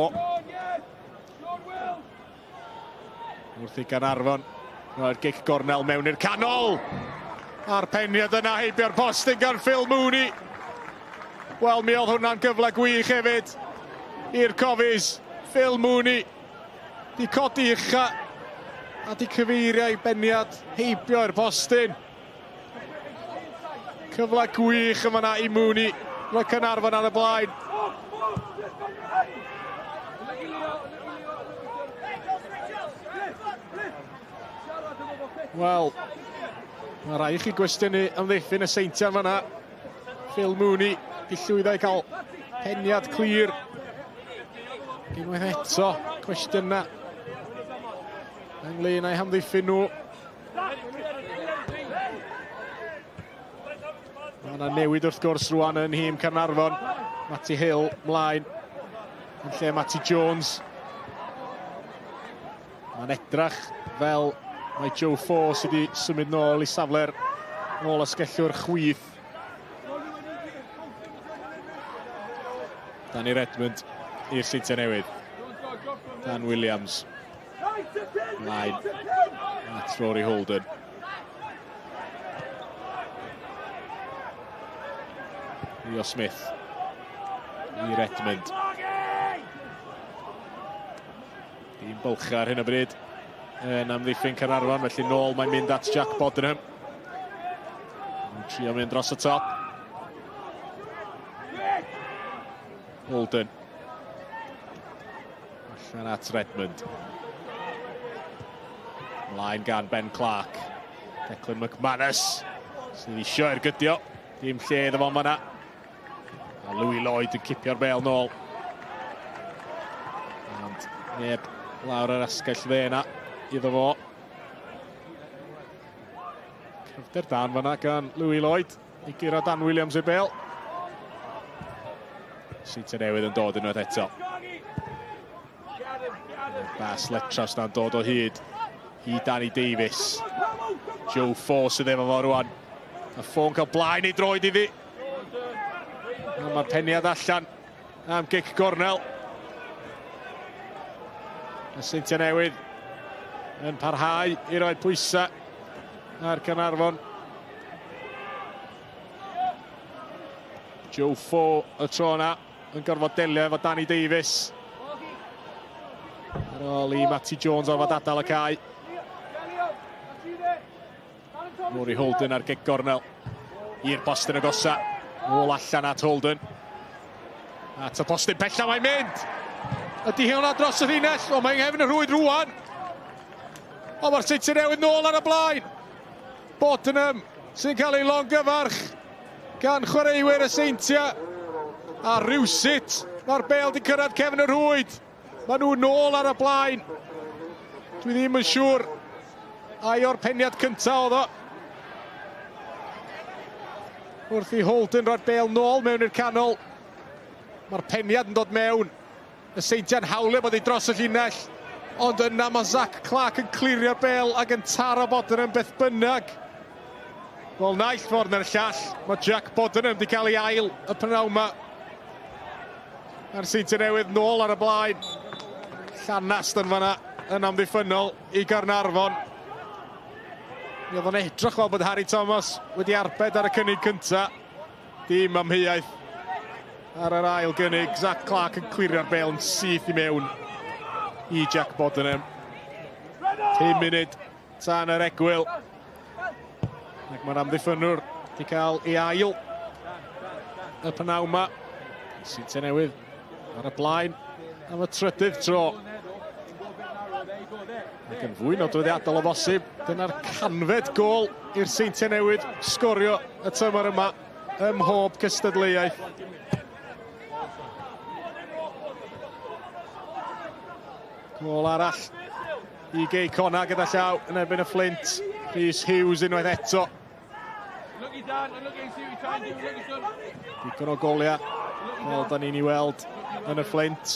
Wrth i Caernarfon. Mae'r gic gornel mewn i'r canol. A'r peniad yna heibio'r postyn gan Phil Mooney. Wel, mi oedd hwnna'n gyfle gwych hefyd i'r cofis. Phil Mooney di codi ucha a di cyfeirio i beniad heibio i'r postyn. Cyfle gwych yma na i Mooney. Mae Caernarfon ar y blaen. Wel, mae rai chi gwestiynu amddiffyn y Seintiau fan'na. Phil Mooney di llwyddo i cael peniad clir. Unwaith eto, cwestiyna ynglyn â'i hamddiffyn nhw. Mae yna newid wrth gwrs rwan yn nhîm Caernarfon. Matty Hill mlaen yn lle Matty Jones. Mae'n edrach fel mae Joe Fo sydd wedi symud nôl i safle'r ôl ysgellwr chwyth. Dan i'r Edmund i'r Seintiau Newydd. Dan Williams. Line. At Rory Holden. Leo Smith. I'r Edmund. Dim bylcha ar hyn o bryd. Yn amddiffyn Caernarfon, felly nôl mae'n mynd at Jack Bodenham. Trio mynd dros y top. Holden. Allan at Redmond. Mlaen gan Ben Clark. Declan McManus. Sydd isio i'r gydio. Dim lle iddo fo'n fanna. A Louis Lloyd yn cipio'r bêl nôl. And neb lawr yr asgell dde yna iddo fo. Cyfder dan fanna gan Louis Lloyd. I giro Dan Williams i'r bêl. Seintiau Newydd yn dod unwaith eto. Bas Letras na'n dod o hyd i Danny Davies. Joe Fo sydd efo fo rwan. A ffôn cael blaen i droed iddi. Mae'r peniad allan am gic gornel. Y Seintiau Newydd yn parhau i roi pwysau ar Caernarfon. Joe Fo y tro yna yn gorfod delio efo Danny Davies. Ar ôl i Matty Jones orfod adael y cae. Rory Holden ar gic gornel. I'r postyn agosa. Ôl allan at Holden. At y postyn pella mae'n mynd. Ydy hwnna dros y llinell. O, mae'n nghefn y rhwyd rwan. O, mae'r Seintiau Newydd nôl ar y blaen. Bodenham sy'n cael ei longyfarch gan chwaraewyr y Seintiau. A rywsut mae'r bêl di cyrraedd cefn y rhwyd. Maen nhw nôl ar y blaen. Dwi ddim yn siŵr ai o'r peniad cyntaf oedd o. Wrth i Holden roi'r bêl nôl mewn i'r canol. Mae'r peniad yn dod mewn. Y Seintiau'n hawlio bod hi dros y llinell. Ond yna mae Zac Clark yn clirio'r bêl ac yn taro Bodenham beth bynnag. Wel, naill ffordd na'r llall. Mae Jack Bodenham wedi cael ei ail y pnawn yma. A'r Seintiau Newydd nôl ar y blaen. Llanast yn fanna yn amddiffynol i Caernarfon. Mi oedd o'n edrych fel bod Harry Thomas wedi arbed ar y cynnig cynta. Dim amheuaeth ar yr ail gynnig. Zac Clark yn clirio'r bêl yn syth i mewn i Jack Bodenham. 10 munud tan yr egwyl. Ac mae'r amddiffynwr wedi cael ei ail y pnawn yma. Seintiau Newydd ar y blaen am y trydydd tro. Ac yn fwy nodweddiadol o bosib. Dyna'r canfed gôl i'r Seintiau Newydd sgorio y tymor yma ym mhob cystadleuaeth. Gôl arall i Gay Conna gyda llaw yn erbyn y Flint. Rhys Hughes unwaith eto. Digon o goliau fel da ni'n ei weld yn y Flint.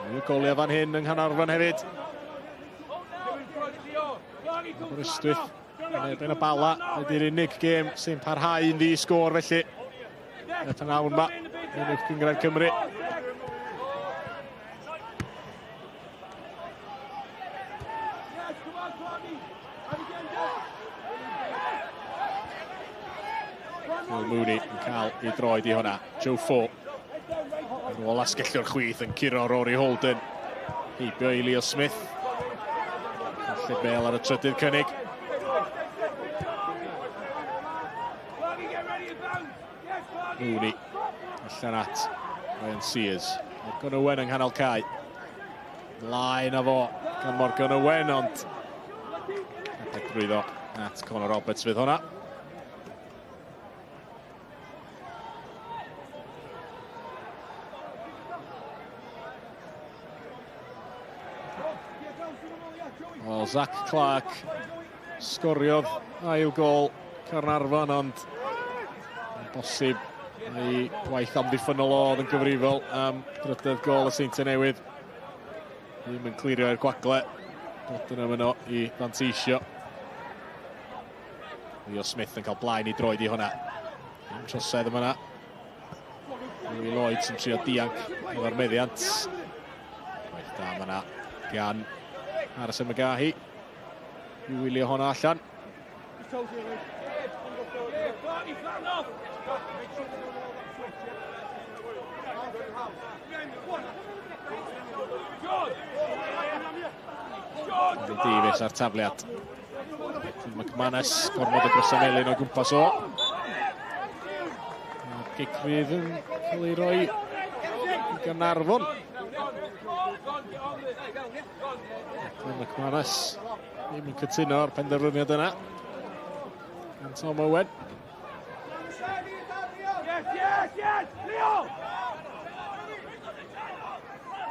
Yw goliau fan hyn yng Nghanarfon hefyd. Aberystwyth yn erbyn y Bala. Ydy'r unig gêm sy'n parhau yn ddi-sgôr felly. Y pnawn yma yn Uwch Gynghrair Cymru. Mooney yn cael ei droed i hwnna. Joe Fo. Ar ôl asgellwr chwyth yn curo Rory Holden. Heibio i Leo Smith. Felly bêl ar y trydydd cynnig. Mooney. Allan at Ryan Sears. Morgan Owen yng nghanol cae. Mlaen a fo gan Morgan Owen, ond pedrwyddo at Conor Roberts fydd hwnna. Wel, Zac Clark sgoriodd ail gôl Caernarfon, ond yn bosib ei waith amddiffynol oedd yn gyfrifol am drydydd gôl y Seintiau Newydd. Ddim yn clirio i'r gwagle. Bodenham yno i fanteisio. Leo Smith yn cael blaen I droed I hwnna. Dim trosedd yma yna. Louis Lloyd sy'n trio dianc efo'r meddiant. Gwaith da yma yna gan Aras y Magahi. I wylio hwnna allan. Davies ar tafliad. McManus, gormod y Grosanelyn o gwmpas o. Gigfydd yn cael ei roi I Caernarfon. McManus ddim yn cytuno'r penderfyniad yna. Gan Tom Owen.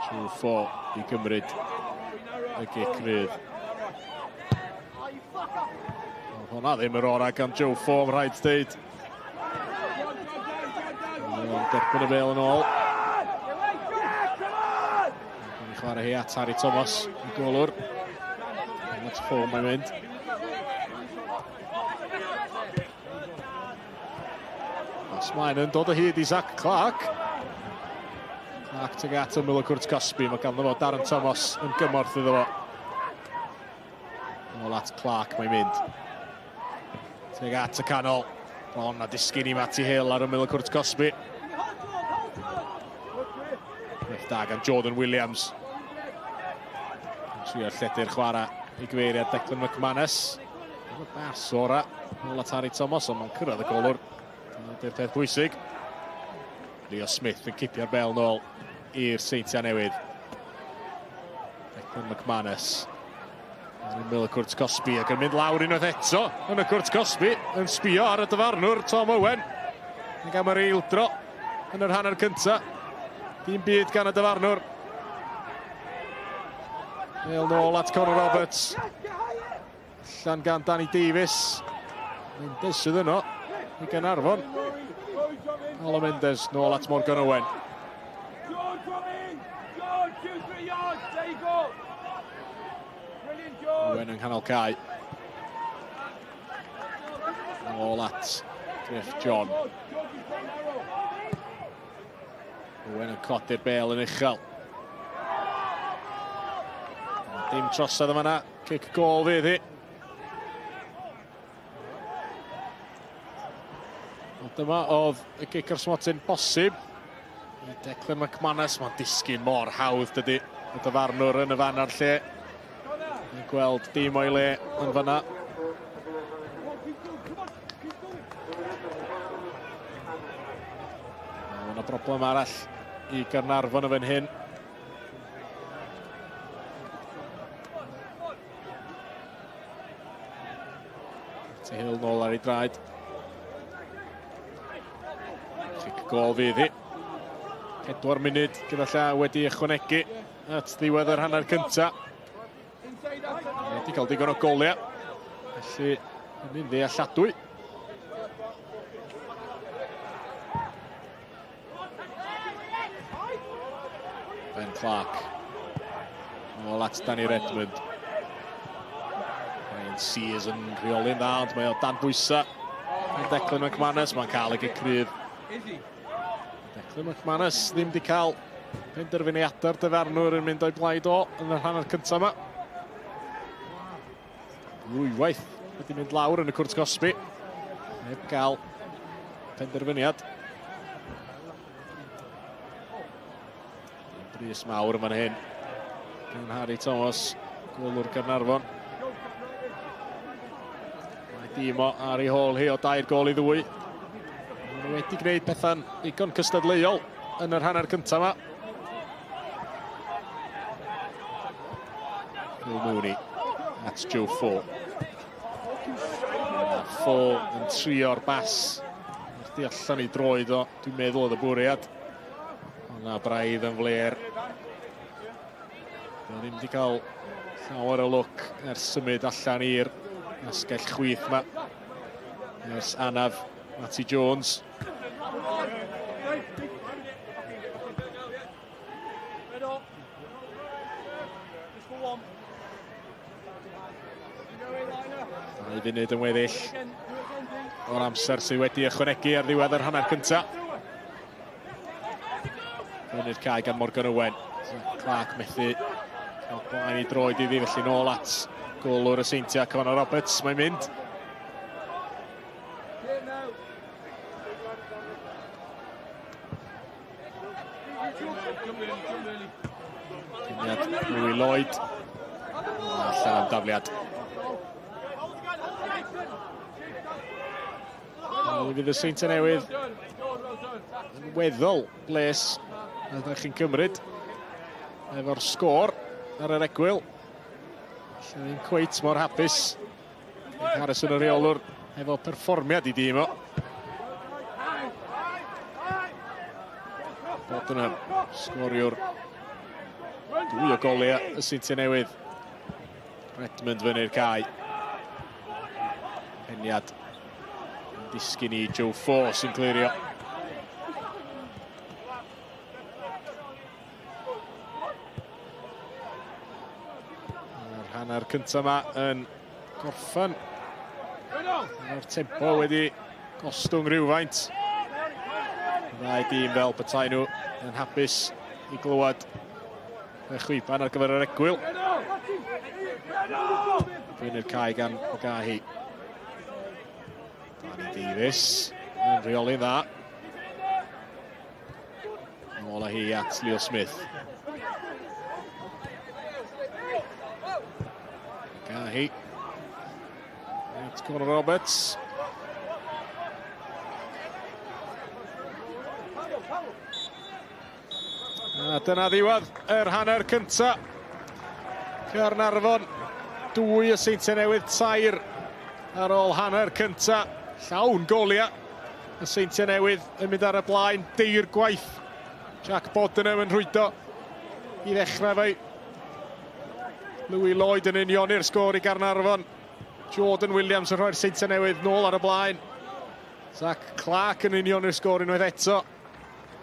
Trwy ffo I gymryd y Gigfydd. Hwna ddim yr ora gan Joe Form, rhaid dweud. Derbyn y bel yn ôl. Yn chwarae hi at Harry Thomas I golwr. At Form mae'n mynd. Osmaen yn dod o hyd I Zach Clark. Clark tuag at y Miller Cwrt Cosby. Mae ganddo fo Darren Thomas yn gymorth iddo fo. Ôl at Clark mae'n mynd. Tuag at y canol. Bron a disgyn I Matty Hill ar y Miller Cwrt Cosby. Rhaid da gan Jordan Williams. Trio lledu'r chwarae I gyfeiriad Declan McManus. Yn y bars ora. Ôl at Harry Thomas, ond mae'n cyrraedd y golwr. Dyna'r peth bwysig. Leo Smith yn cipio'r bel nôl i'r Seintiau Newydd. Declan McManus. Yn Miller Cwrt Cosby ac yn mynd lawr unwaith eto yn y Cwrt Cosby yn sbio ar y dyfarnwr Tom Owen. Yn gam yr eildro yn yr hanner cynta. Dim byd gan y dyfarnwr. Bel nôl at Conor Roberts. Allan gan Danny Davies. Mendes sydd yno I Caernarfon. Olo Mendes nôl at Morgan Owen. Owen yng nghanol cae. Nôl at Griff John. Owen yn codi'r bel yn uchel. Dim trosedd yma yna. Cic gol fydd hi. Dyma oedd y gic ar smotyn bosib. I Declan McManus, mae'n disgyn mor hawdd dydy. Y dyfarnwr yn y fan ar lle. Ni'n gweld dim o'i le yn fanna. Yna broblem arall I Caernarfon y fan hyn. Ty Hill nôl ar ei draed. Chic gol fydd hi. 4 munud gyda llaw wedi ychwanegu at ddiwedd yr hanner cynta. Wedi cael digon o goliau. Felly, yn mynd ddealladwy. Ben Clark. Nôl at Danny Redmond. Ryan Sears yn rheoli'n dda, ond mae o dan bwysa. Declan McManus, mae'n cael y gicrydd. Declan McManus ddim wedi cael penderfyniadau'r dyfarnwr yn mynd o'i blaid o yn y hanner cyntaf yma. Unwaith wedi mynd lawr yn y Cwrt Cosby. Heb gael penderfyniad. Brys mawr yma'n hyn. Gan Harry Thomas, golwr Caernarfon. Mae dim o ar ei hôl hi o 2 gol I 2. Maen wedi gwneud pethau'n ddigon cystadleuol yn yr hanner cyntaf yma. Phil Mooney at Joe Fo. Fo yn trio'r bas. Mae'r di allan I droed o, dwi'n meddwl oedd y bwriad. Yna braidd yn fler. Do'n ddim wedi cael llawer o lwc ers symud allan i'r asgell chwith yma. Ers anaf Matty Jones. Dau funud yn weddill o'r amser sydd wedi ychwanegu ar ddiwedd yr hanner cyntaf. Fyny'r cae gan Morgan Owen. Clark methu cael blaen I droed iddi, felly nôl at golwr y Seintiau Conor Roberts. Mae'n mynd. Cyniad Louis Lloyd. Allan am dafliad. Fydd y Seintiau Newydd yn weddol bles a ydych chi'n cymryd efo'r sgôr ar yr egwyl. Lle ni'n cweit mor hapus. Harrison y reolwr efo perfformiad I dîm o. Bottenham, sgoriwr dwy o goliau y Seintiau Newydd. Redmond fyny'r cae. Peniad yn disgyn I Joe Fo sy'n clirio. Yr hanner cyntaf yma yn gorffan. Mae'r tempo wedi gostwng rhywfaint. Ddau dîm fel petai nhw yn hapus I glywed y chwiban ar gyfer yr egwyl. Fyny'r cae gan Gahi. Danny Davies yn rheoli'n dda. Nôl â hi at Leo Smith. Gahi. At Conor Roberts. A dyna ddiwedd yr hanner cynta. Caernarfon 2 y Seintiau Newydd 3 ar ôl hanner cynta. Llawn goliau. Y Seintiau Newydd yn mynd ar y blaen. Deir gwaith. Jack Bottenham yn rhwydo I ddechrau fe. Louis Lloyd yn union i'r sgôr I Caernarfon. Jordan Williams yn rhoi'r Seintiau Newydd nôl ar y blaen. Zach Clark yn union i'r sgôr unwaith eto.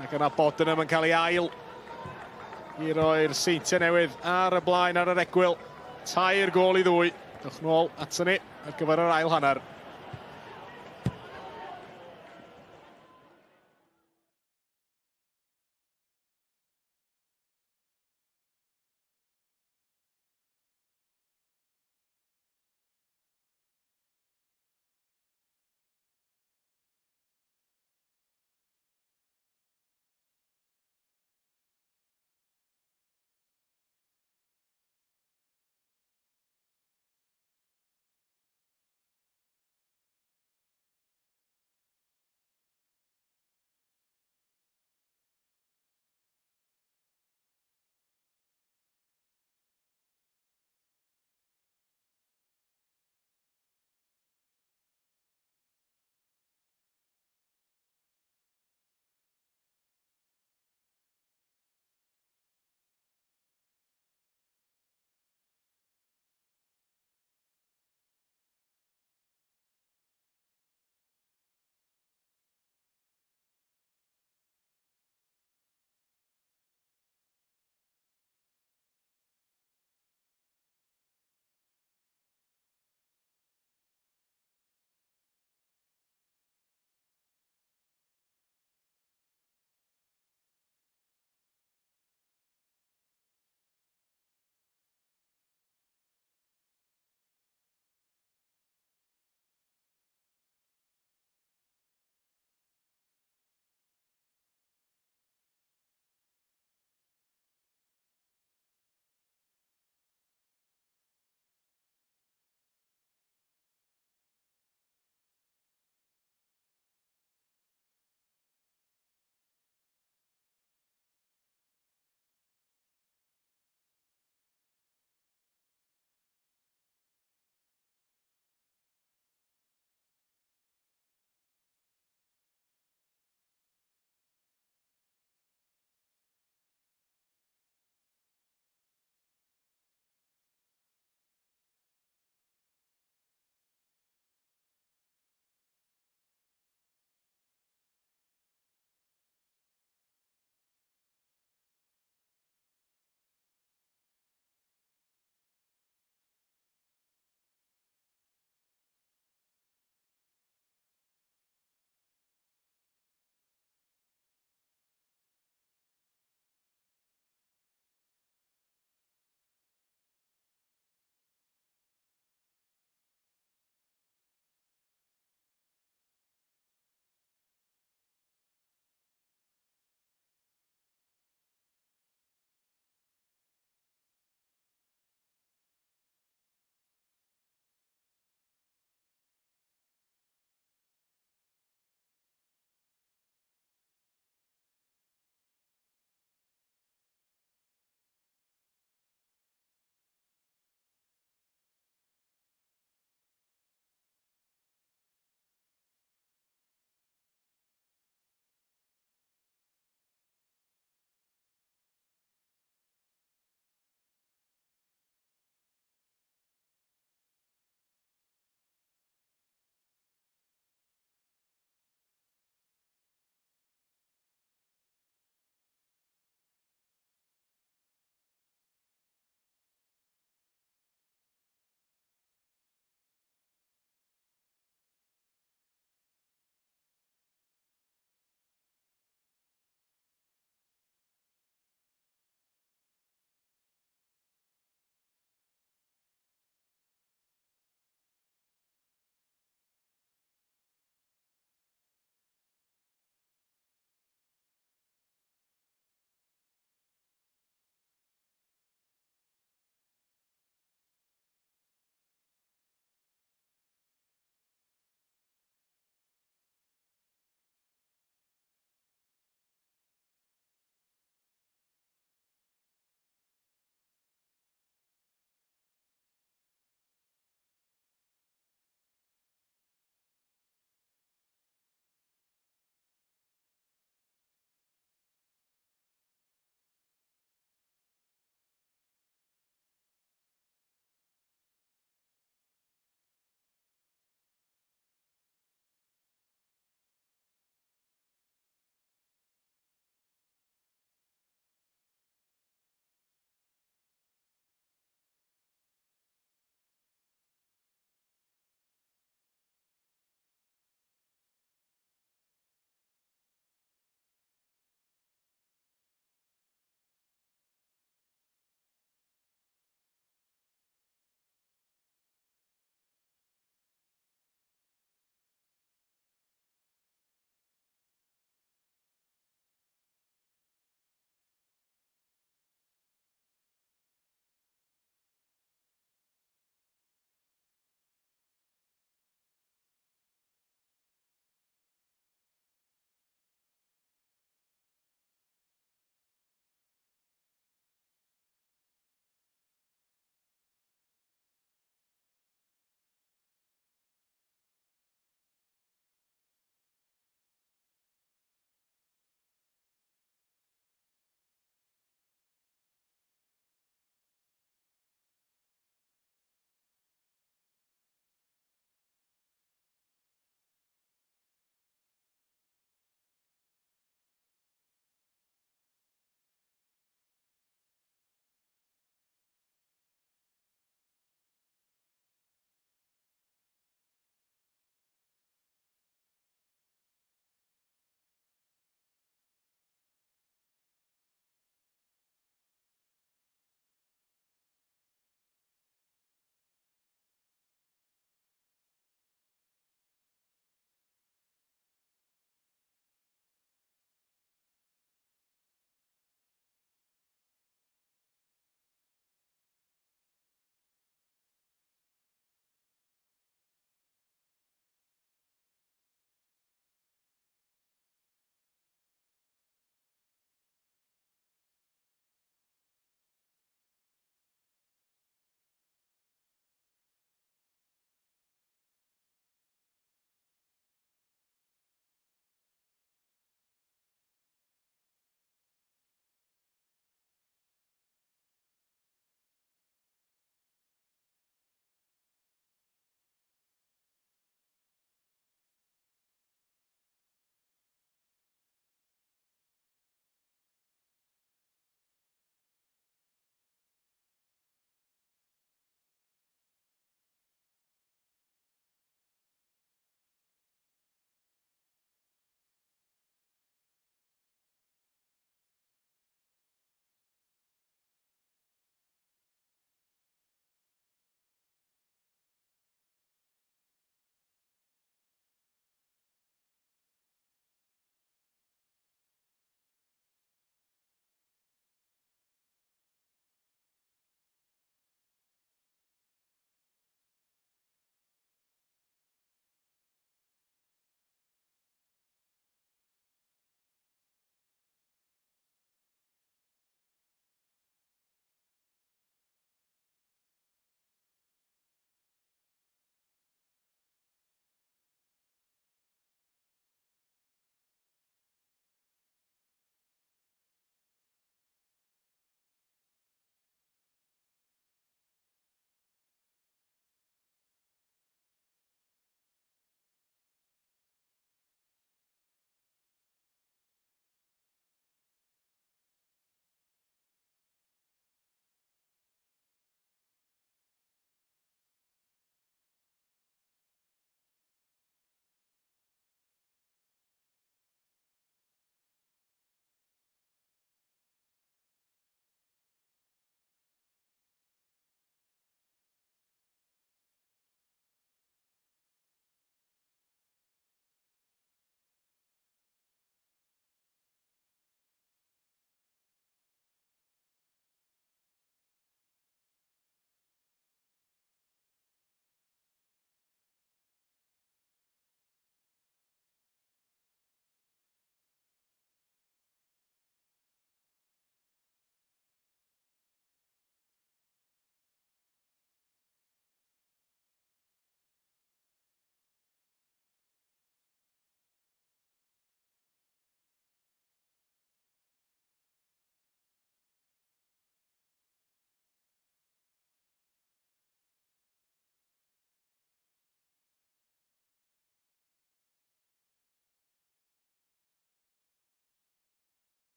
Ac yna Bottenham yn cael ei ail I roi'r Seintiau Newydd ar y blaen ar yr egwyl. 3 gol I 2. Dewch nôl ato ni ar gyfer yr ail hanner.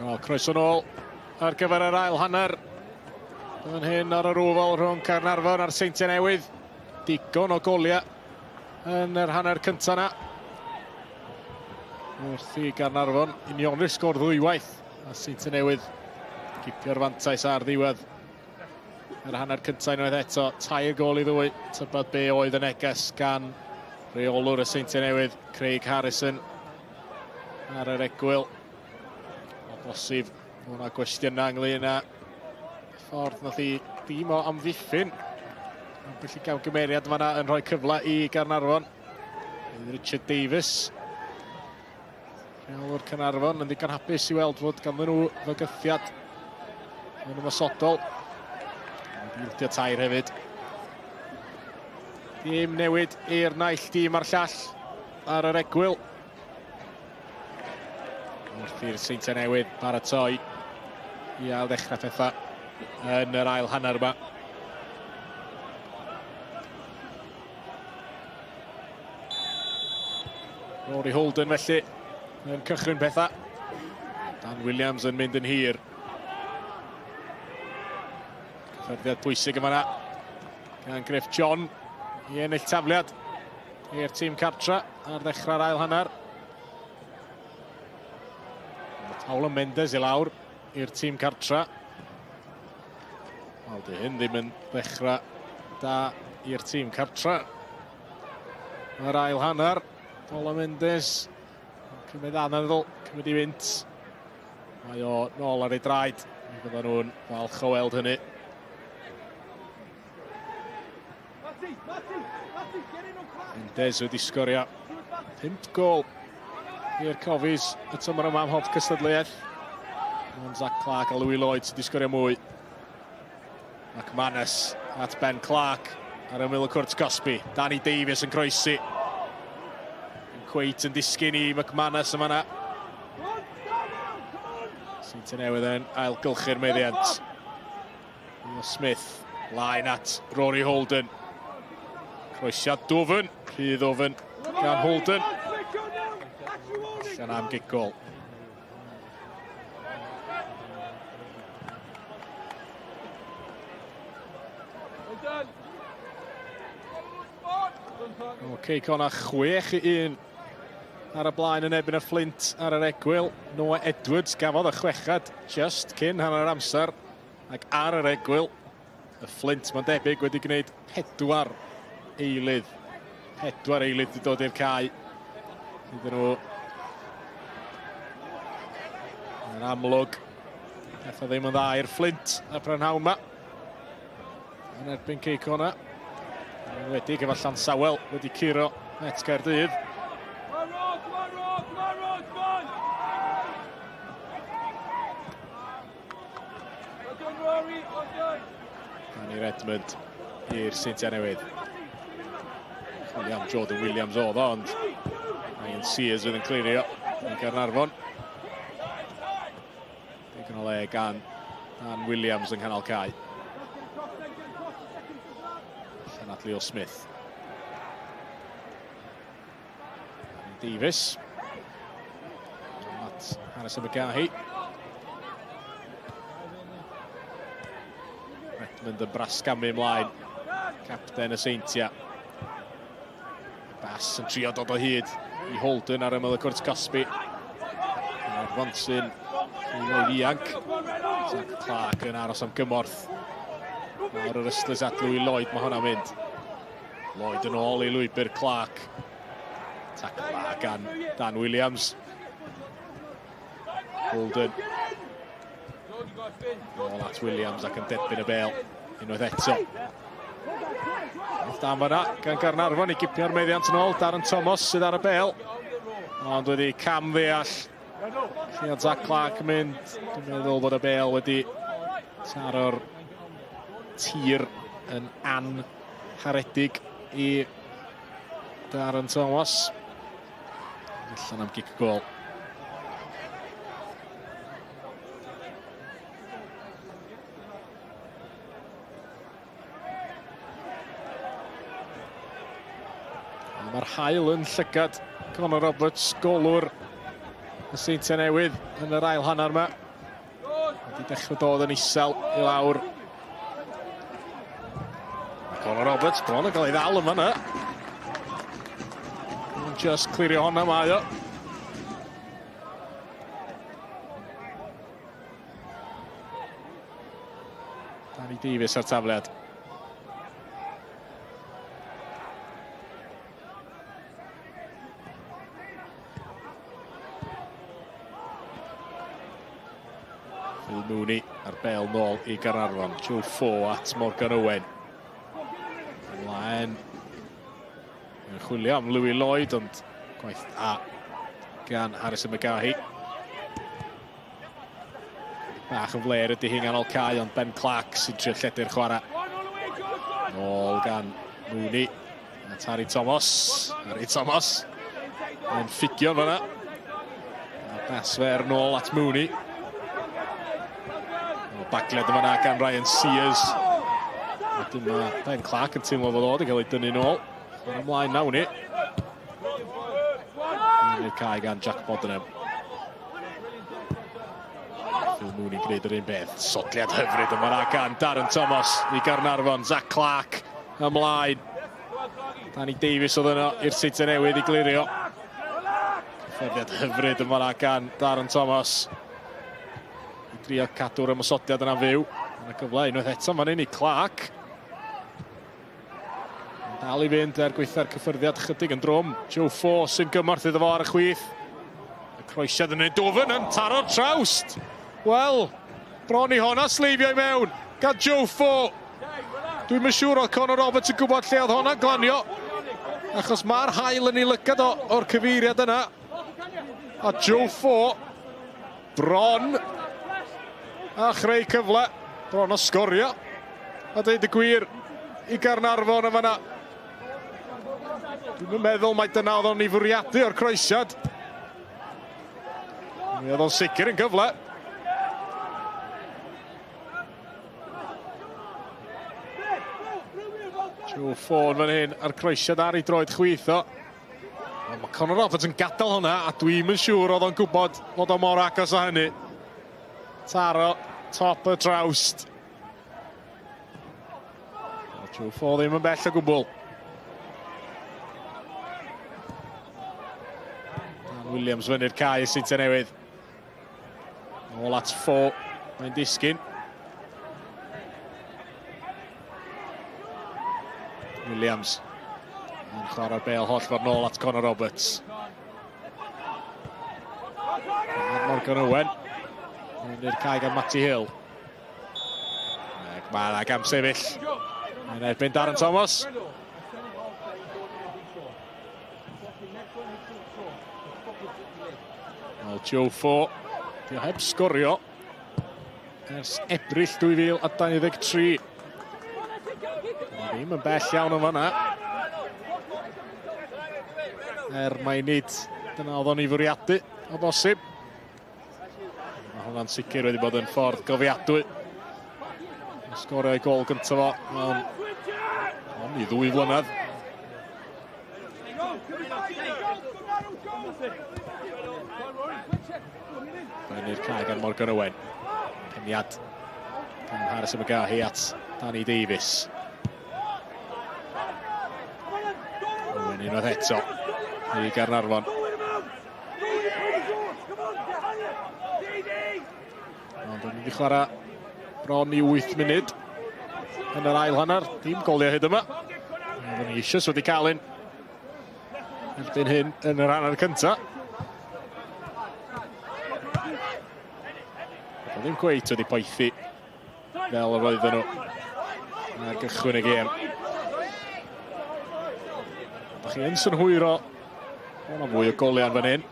Croeso nôl ar gyfer yr ail hanner. Yn hyn ar yr ofal rhwng Caernarfon a'r Seintiau Newydd. Digon o goliau yn yr hanner cyntaf yna. Wrth i Caernarfon union i'r sgôr ddwywaith. A Seintiau Newydd gipio'r fantais ar ddiwedd. Yr hanner cyntaf unwaith eto, tair gol i ddwy. Tybed be oedd y neges gan reolwr y Seintiau Newydd, Craig Harrison, ar yr egwyl. O bosib, hwnna gwestiynau ynglyn â ffordd nath i dim o amddiffyn. Felly gael gymeriad fan'na yn rhoi cyfle i Caernarfon. Richard Davies. Reolwr Caernarfon yn ddigon hapus i weld fod ganddyn nhw fygythiad yn ymosodol. Bildio tair hefyd. Dim newid i'r naill dim a'r llall ar yr egwyl. Wrth i'r Seintiau Newydd baratoi i ail ddechrau pethau yn yr ail hanner yma. Rory Holden felly yn cychwyn pethau. Dan Williams yn mynd yn hir. Cyffyrddiad bwysig yma yna gan Griff John i ennill tafliad i'r tîm cartra ar ddechrau'r ail hanner. Paolo Mendes i lawr i'r tîm cartra. Wel, dy hyn ddim yn ddechrau da i'r tîm cartra. Yr ail hanner, Paolo Mendes, cymryd anoddol, cymryd i fynt. Mae o nôl ar ei draed, bydden nhw'n falch o weld hynny. Mendes wedi sgorio 5 gol i'r Cofis y tymor yma am hoff cystadleuaeth. Ond Zach Clark a Louis Lloyd sydd wedi sgorio mwy. McManus at Ben Clark ar ymyl y cwrt Cosby. Danny Davies yn croesi. Cweit yn disgyn i McManus yma yna. Seintiau Newydd yn ailgylchu'r meddiant. Smith, line at Rory Holden. Croesiad dwfn, rhydd ofyn gan Holden. Allan am gigol. Cona 6-1 ar y blaen yn ebyn y Flint ar yr egwyl. Noah Edwards gafodd y chwechad just cyn hanner amser. Ac ar yr egwyl, y Flint mae'n debyg wedi gwneud 4 eilydd. 4 eilydd wedi dod i'r cae. Iddyn nhw yn amlwg. Efo ddim yn dda i'r Flint y prynhawn yma. Yn erbyn Cona. Wedi gyda Llansawel wedi curo net Gaerdydd. Dan i'r Edmund i'r Seintiau Newydd. Chwilio am Jordan Williams oedd o, ond Ian Sears fydd yn clirio i Caernarfon. Digon o le gan Dan Williams yng nghanol cae. At Leo Smith. Davies. At Harrison McGahey. Redmond yn brasgamu ymlaen. Capten y Seintia. Bass yn trio dod o hyd i Holden ar ymyl y cwrt Cosby. Fonsyn i Lloyd ianc. Zach Clark yn aros am gymorth. Nawr yr ystlys at Louis Lloyd, mae hwnna'n mynd. Lloyd yn ôl i lwybr Clark. Tackle gan Dan Williams. Holden. Ôl at Williams ac yn derbyn y bêl. Unwaith eto. Dan fan'na gan Caernarfon i gipio'r meddiant yn ôl. Darren Thomas sydd ar y bêl. Ond wedi cam ddeall. Lle oedd Zach Clark yn mynd. Dwi'n meddwl bod y bêl wedi taro'r tir yn anharedig i Darren Thomas. Allan am gic gol. Mae'r haul yn llygad Conor Roberts, golwr y Seintiau Newydd yn yr ail hanner yma. wedi dechrau dod yn isel i lawr. Conor Roberts bron yn cael ei ddal yma yna. Just clirio honna mae o. Davies ar tafliad. Phil Mooney ar bel nôl i Caernarfon. Joe Fo at Morgan Owen. Ymlaen. Yn chwilio am Louis Lloyd, ond gwaith a gan Harrison McGahey. Bach yn fler ydy hi nghanol cae, ond Ben Clark sy'n trio lledu'r chwarae. Nôl gan Mooney. At Harry Thomas. Harry Thomas. Yn ffigio fyna. Basfer nôl at Mooney. Bagled yma gan Ryan Sears. Wedyn mae Ben Clark yn teimlo fod oed i gael ei dynnu nôl. Yn ymlaen nawn ni. Yn cae gan Jack Bodenham. Phil Mooney gwneud yr un beth. Sodliad hyfryd yma gan Darren Thomas i Caernarfon. Zach Clark ymlaen. Danny Davies oedd yno i'r Seintiau Newydd i glirio. Cyffyrddiad hyfryd yma gan Darren Thomas. I drio cadw'r ymosodiad yna fyw. Yna cyfle unwaith eto fan hyn i Clark. Dal i fynd gweitha'r cyffyrddiad chydig yn drwm. Joe Fo sy'n gymorth iddo fo ar y chwith. Y croesiad yn ei dofyn yn taro'r trawst. Wel, bron i honna sleifio i mewn. Gan Joe Fo. Dwi'n yn siŵr oedd Conor Roberts yn gwybod lle oedd honna glanio. Achos mae'r haul yn ei lygad o'r cyfeiriad yna. A Joe Fo bron a chreu cyfle. Bron o sgorio. A dweud y gwir i Caernarfon yn fanna. Dwi'n meddwl mai dyna oedd o'n i fwriadu o'r croesiad. Mi oedd o'n sicr yn gyfle. Joe Fo fan hyn ar croesiad ar ei droed chwith o. Mae Conor Roberts yn gadael hwnna, a dwi'n yn siŵr oedd o'n gwybod fod o mor agos o hynny. Taro, top y trawst. Joe Fo ddim yn bell o gwbl. Dan Williams fyny'r cae y Seintiau Newydd. Ôl at Fo, mae'n disgyn. Williams yn chwarae'r bel holl ffordd nôl at Conor Roberts. Morgan Owen. Fyny'r cae gan Matty Hill. Mae yna gam sefyll. Yn erbyn Darren Thomas. Wel, Joe Fo. Dio heb sgorio. Ers Ebrill 2023. Ddim yn bell iawn yn fanna. Mai nid dyna oedd o'n i fwriadu o bosib. Mae hwnna'n sicr wedi bod yn ffordd gofiadwy. Sgorio ei gol gyntaf fo mewn i 2 flynedd. Fyny'r cae gan Morgan Owen. Peniad gan Harrison McGahey at Danny Davies. Owen unwaith eto i Caernarfon. Ond yn mynd i chwarae bron i 8 munud yn yr ail hanner. Dim goliau hyd yma. Oedden ni eisiau wedi cael un erbyn hyn yn yr hanner cyntaf. Oedd ddim cweit wedi poethi fel yr oedden nhw ar gychwyn y gêm. Dach chi yn synhwyro o'na fwy o goliau fan hyn.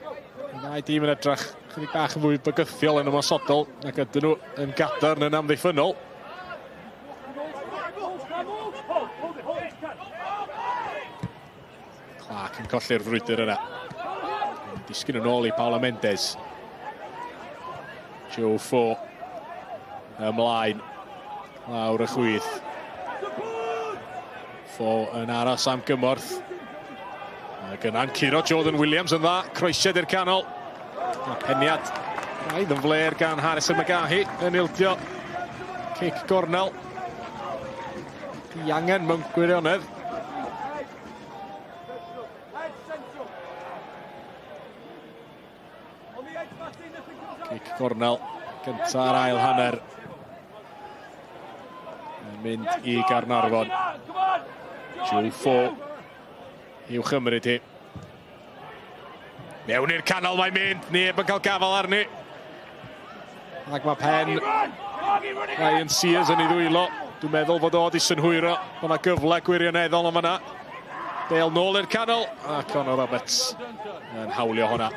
Y ddau dîm yn edrych chydig bach yn fwy bygythiol yn ymosodol ac ydyn nhw yn gadarn yn amddiffynol. Clark yn colli'r frwydr yna. Disgyn yn ôl i Paolo Mendes. Joe Fo ymlaen lawr y chwith. Fo yn aros am gymorth. Ac yna'n curo Jordan Williams yn dda. Croesiad i'r canol. Peniad Rhaid yn fler gan Harrison McGahey yn ildio cic gornel. Di angen mewn gwirionedd. Cic gornel, gynta ar ail hanner. Yn mynd i Caernarfon. Joe Fo. Uwch Gymru ti. Mewn i'r canol mae'n mynd, neb yn cael gafal arni. Ac mae pen Ryan Sears yn ei ddwylo. Dwi'n meddwl fod o di synhwyro. Mae yna gyfle gwirioneddol yn fan'na. Bale nôl i'r canol. A Conor Roberts yn hawlio honna.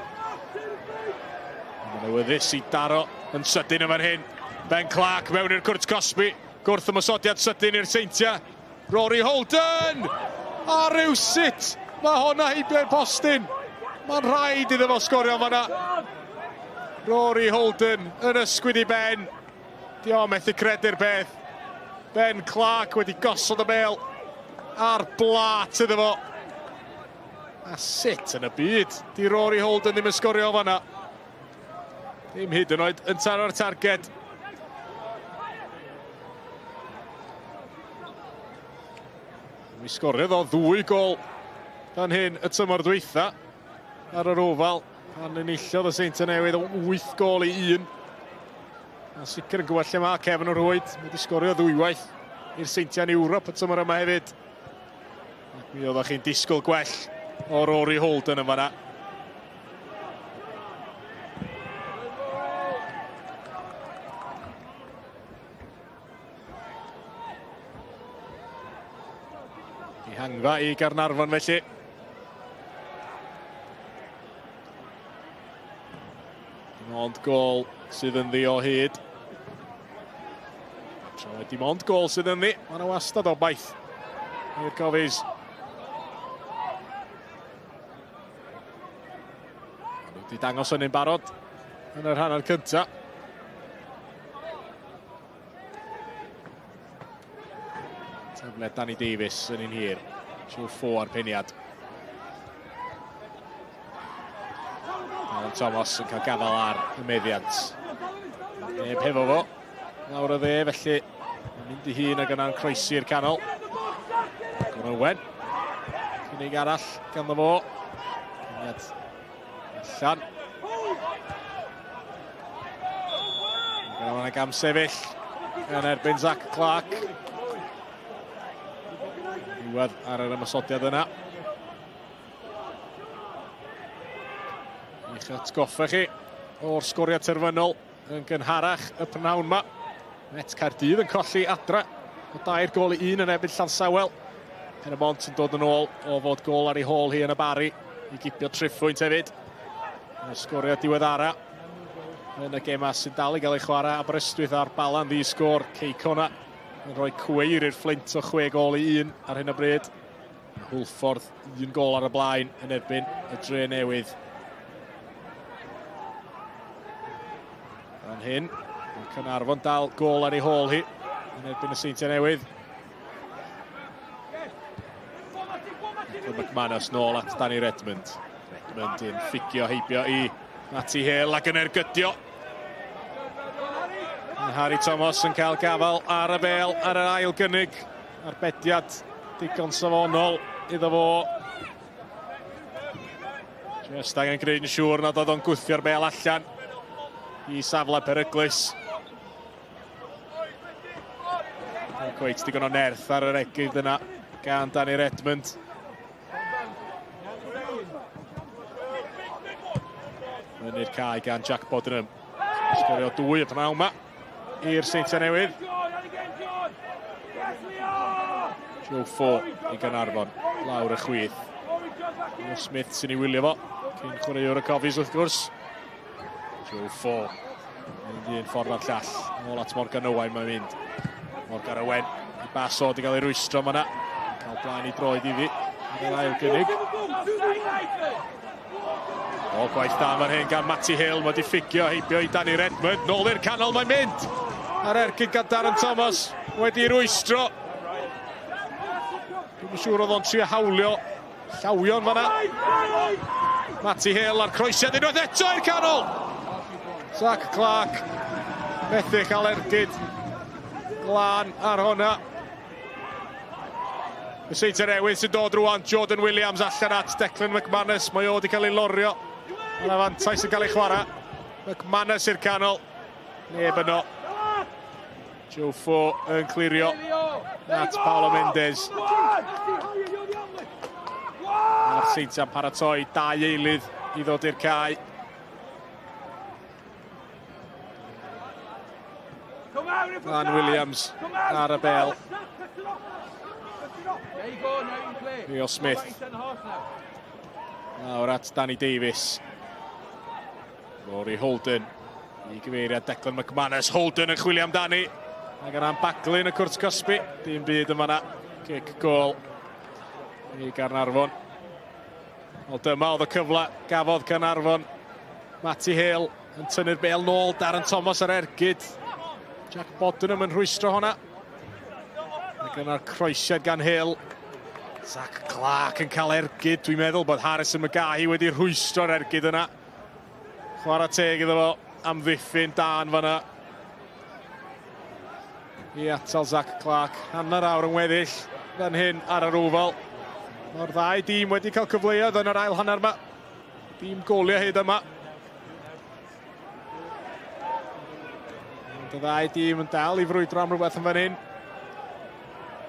Mae'n awyddus i daro yn sydyn yn fan hyn. Ben Clark mewn i'r cwrt Cosby. Gwrth ymosodiad sydyn i'r Seintiau. Rory Holden! A rywsut! Mae honna heibio'r postyn. Mae'n rhaid iddo fo sgorio fan'na. Rory Holden yn ysgwyd i Ben. Di o methu credu'r beth. Ben Clark wedi gosod y Bale ar blat iddo fo. A sut yn y byd di Rory Holden ddim yn sgorio fan'na. Ddim hyd yn oed yn taro'r targed. Mi sgoriodd o 2 gol fan hyn y tymor dwytha ar yr ofal. Pan enillodd y Seintiau Newydd o 8 gol i 1. A sicr yn gwell lle mae Kevin o'r Rwyd. Mae wedi sgorio 2 waith i'r Seintiau Ewrop y tymor yma hefyd. Mi oeddech chi'n disgwyl gwell o Rory Holden yn fan'na. I hangfa i Caernarfon felly. Ond gol sydd yn ddi o hyd. Tra dim ond gol sydd yn ddi. Mae yna wastad o baith i'r Cofies. Nhw wedi dangos hynny'n barod yn yr hanner cynta. Cyfle Danny Davies yn un hir. Joe Fo ar peniad. Thomas yn cael gafal ar y meddiant. Neb hefo fo. Nawr o dde, felly yn mynd i hun ag yna'n croesi'r canol. Gorau. Cynnig arall ganddo fo. Peniad allan. Gyda hwnna gam sefyll yn erbyn Zach Clark. Diwedd ar yr ymosodiad yna. I'ch atgoffa chi o'r sgoriad terfynol yn gynharach y pnawn yma. Met Caerdydd yn colli adra o 2 gol i 1 yn erbyn Llansawel. Pen y Bont yn dod yn ôl o fod gol ar ei hôl hi yn y bari i gipio triffwynt hefyd. Y sgoriad diweddara yn y gema sy'n dal i gael ei chwarae Aberystwyth ar Balan ddi-sgor. Ceicona yn rhoi cweir i'r Flint o 6 gol i 1 ar hyn o bryd. Hwlffordd 1 gol ar y blaen yn erbyn y Dre Newydd. Fan hyn, mae Caernarfon dal gol ar ei hôl hi yn erbyn y Seintiau Newydd. McManus nôl at Danny Redmond. Redmond yn ffigio heibio i Matty Hale ac yn ergydio. Harry Thomas yn cael gafal ar y Bale ar yr ail gynnig. Arbediad digon safonol iddo fo. Just angen gwneud yn siŵr nad oedd o'n gwthio'r Bale allan i safle peryglus. Cweit digon o nerth ar yr egydd yna gan Danny Redmond. Yn i'r cae gan Jack Boddenham. Sgorio 2 y pnawn yma i'r Seintiau Newydd. Joe Fo i Caernarfon, lawr y chwith. Smith sy'n ei wylio fo, cyn chwaraewr y Cofies wrth gwrs. Joe Fo, mynd un ffordd o'r llall, nôl at Morgan Owain mae'n mynd. Morgan Owain, i basod i gael ei rwystro yma. Cael blaen i droed iddi, yn ail gynnig. O, gwaith da fan hyn gan Matty Hale, mae wedi ffigio heibio i Danny Redmond. Nôl i'r canol mae'n mynd. Ar ergyd gan Darren Thomas, wedi rwystro. Dwi'n siŵr oedd o'n trio hawlio llawion fan'na. Matty Hale ar croesiad unwaith eto i'r canol. Zach Clark. Methu cael ergyd. Glân ar hwnna. Y Seintiau Newydd sy'n dod rwan. Jordan Williams allan at Declan McManus. Mae o wedi cael ei lorio. Yna fantai sy'n cael ei chwarae. McManus i'r canol. Neb yno. Joe Fo yn clirio at Paolo Mendes. A'r Seintiau'n paratoi 2 eilydd i ddod i'r cae. Dan Williams ar y bel. Rio Smith. Nawr at Danny Davies. Rory Holden. I gyfeiriad Declan McManus. Holden yn chwilio amdani. Ac yna'n baglu yn y cwrt Cosby. Dim byd yma na. Cic gol i Caernarfon. O dyma oedd y cyfle. Gafodd Caernarfon. Matty Hale yn tynnu'r bel nôl. Darren Thomas ar ergyd. Jack Boddenham yn rhwystro honna. Ac yna'r croesiad gan Hale. Zach Clark yn cael ergyd. Dwi'n meddwl bod Harrison McGahey wedi rhwystro'r ergyd yna. Chwarae teg iddo fo. Amddiffyn dan fanna. I atal Zach Clark. Hanner awr yn weddill fan hyn ar yr ofal. Mae'r 2 dîm wedi cael cyfleoedd yn yr ail hanner yma. Dîm goliau hyd yma. Y 2 dîm yn dal i frwydro am rhywbeth yn fan hyn.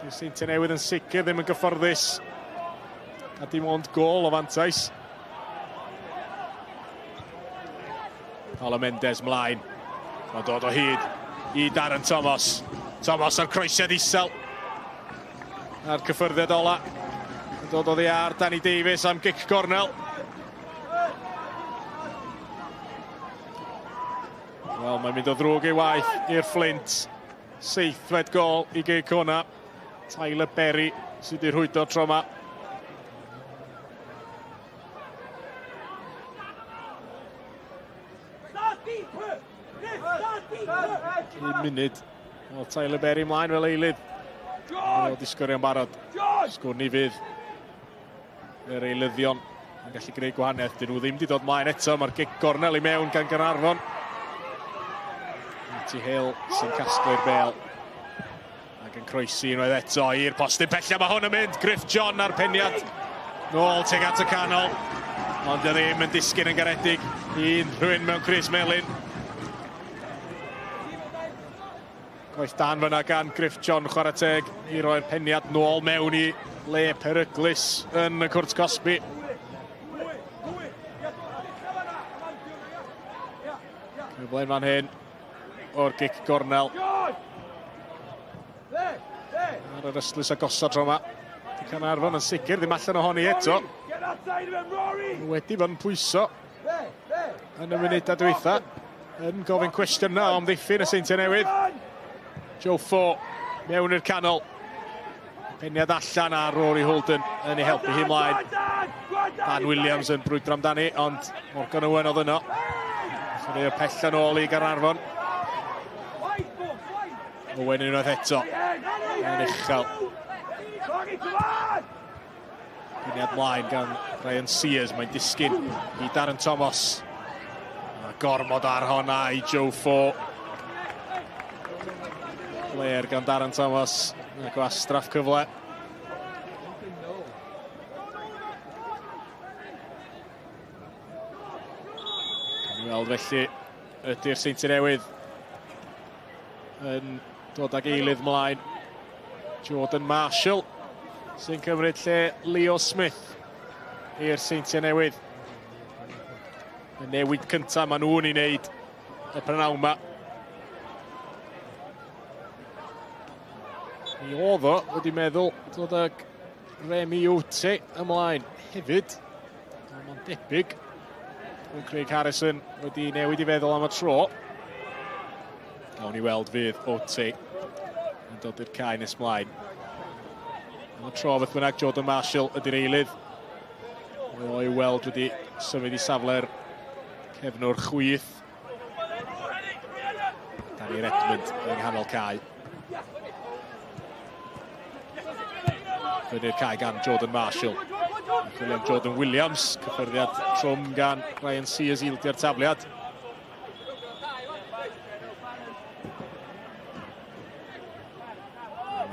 Dyw Seintiau Newydd yn sicr ddim yn gyfforddus. A dim ond gol o fantais. Paolo Mendes mlaen. Mae'n dod o hyd i Darren Thomas. Thomas ar croesiad isel. A'r cyffyrddiad ola. Mae'n dod o ddiar Danny Davies am gic gornel. Wel, mae'n mynd o ddrwg ei waith i'r Flint. 7th gol i gic hwnna. Tyler Berry sydd wedi rhwydo tro yma. Un munud. Wel, Tyler Berry mlaen fel eilydd. Wel, disgwyr yn barod. Sgwrni fydd yr eilyddion yn gallu greu gwahaniaeth. Dyn nhw ddim wedi dod mlaen eto. Mae'r gic gornel i mewn gan Caernarfon. Matty Hale sy'n casglu'r bel. Ac yn croesi unwaith eto i'r postyn pella. Mae hwn yn mynd. Griff John ar peniad. Nôl teg at y canol. Ond y ddim yn disgyn yn garedig. Un rhywun mewn Chris Melin. Gwaith dan fyna gan Griff John chwarae teg i roi'r peniad nôl mewn i le peryglus yn y cwrt Cosby. Cyfle fan hyn o'r gic gornel. Ar yr ystlys agosod tro yma. Caernarfon yn sicr ddim allan ohoni eto. Wedi bod yn pwyso yn y munudau dwytha. Yn gofyn cwestiwn na am ddiffyn y Seintiau Newydd. Joe Fo mewn i'r canol. Peniad allan a Rory Holden yn ei helpu hi mlaen. Dan Williams yn brwydro amdani, ond Morgan Owen oedd yno. Fy'n ei pell yn ôl i Caernarfon. Owen unwaith eto. Yn uchel. Peniad mlaen gan Ryan Sears. Mae'n disgyn i Darren Thomas. A gormod ar honna i Joe Fo. Blair gan Darren Thomas. A gwastraff cyfle. Weld felly ydy'r Seintiau Newydd yn dod ag eilydd mlaen. Jordan Marshall sy'n cymryd lle Leo Smith i'r Seintiau Newydd. Y newid cyntaf maen nhw'n ei wneud y prynawn yma. Mi oedd o wedi meddwl dod ag Remi Ute ymlaen hefyd. Mae'n debyg. Craig Harrison wedi newid i feddwl am y tro. Gawn ni weld fydd Ute yn dod i'r cae nes mlaen. Am y tro beth bynnag Jordan Marshall ydy'r eilydd. O'i weld wedi symud i safle'r cefnwr chwyth. Danny Redmond yng nghanol cae. Fyny'r cae gan Jordan Marshall. Chwilio am Jordan Williams, cyffyrddiad trwm gan Ryan Sears i ildio'r tafliad.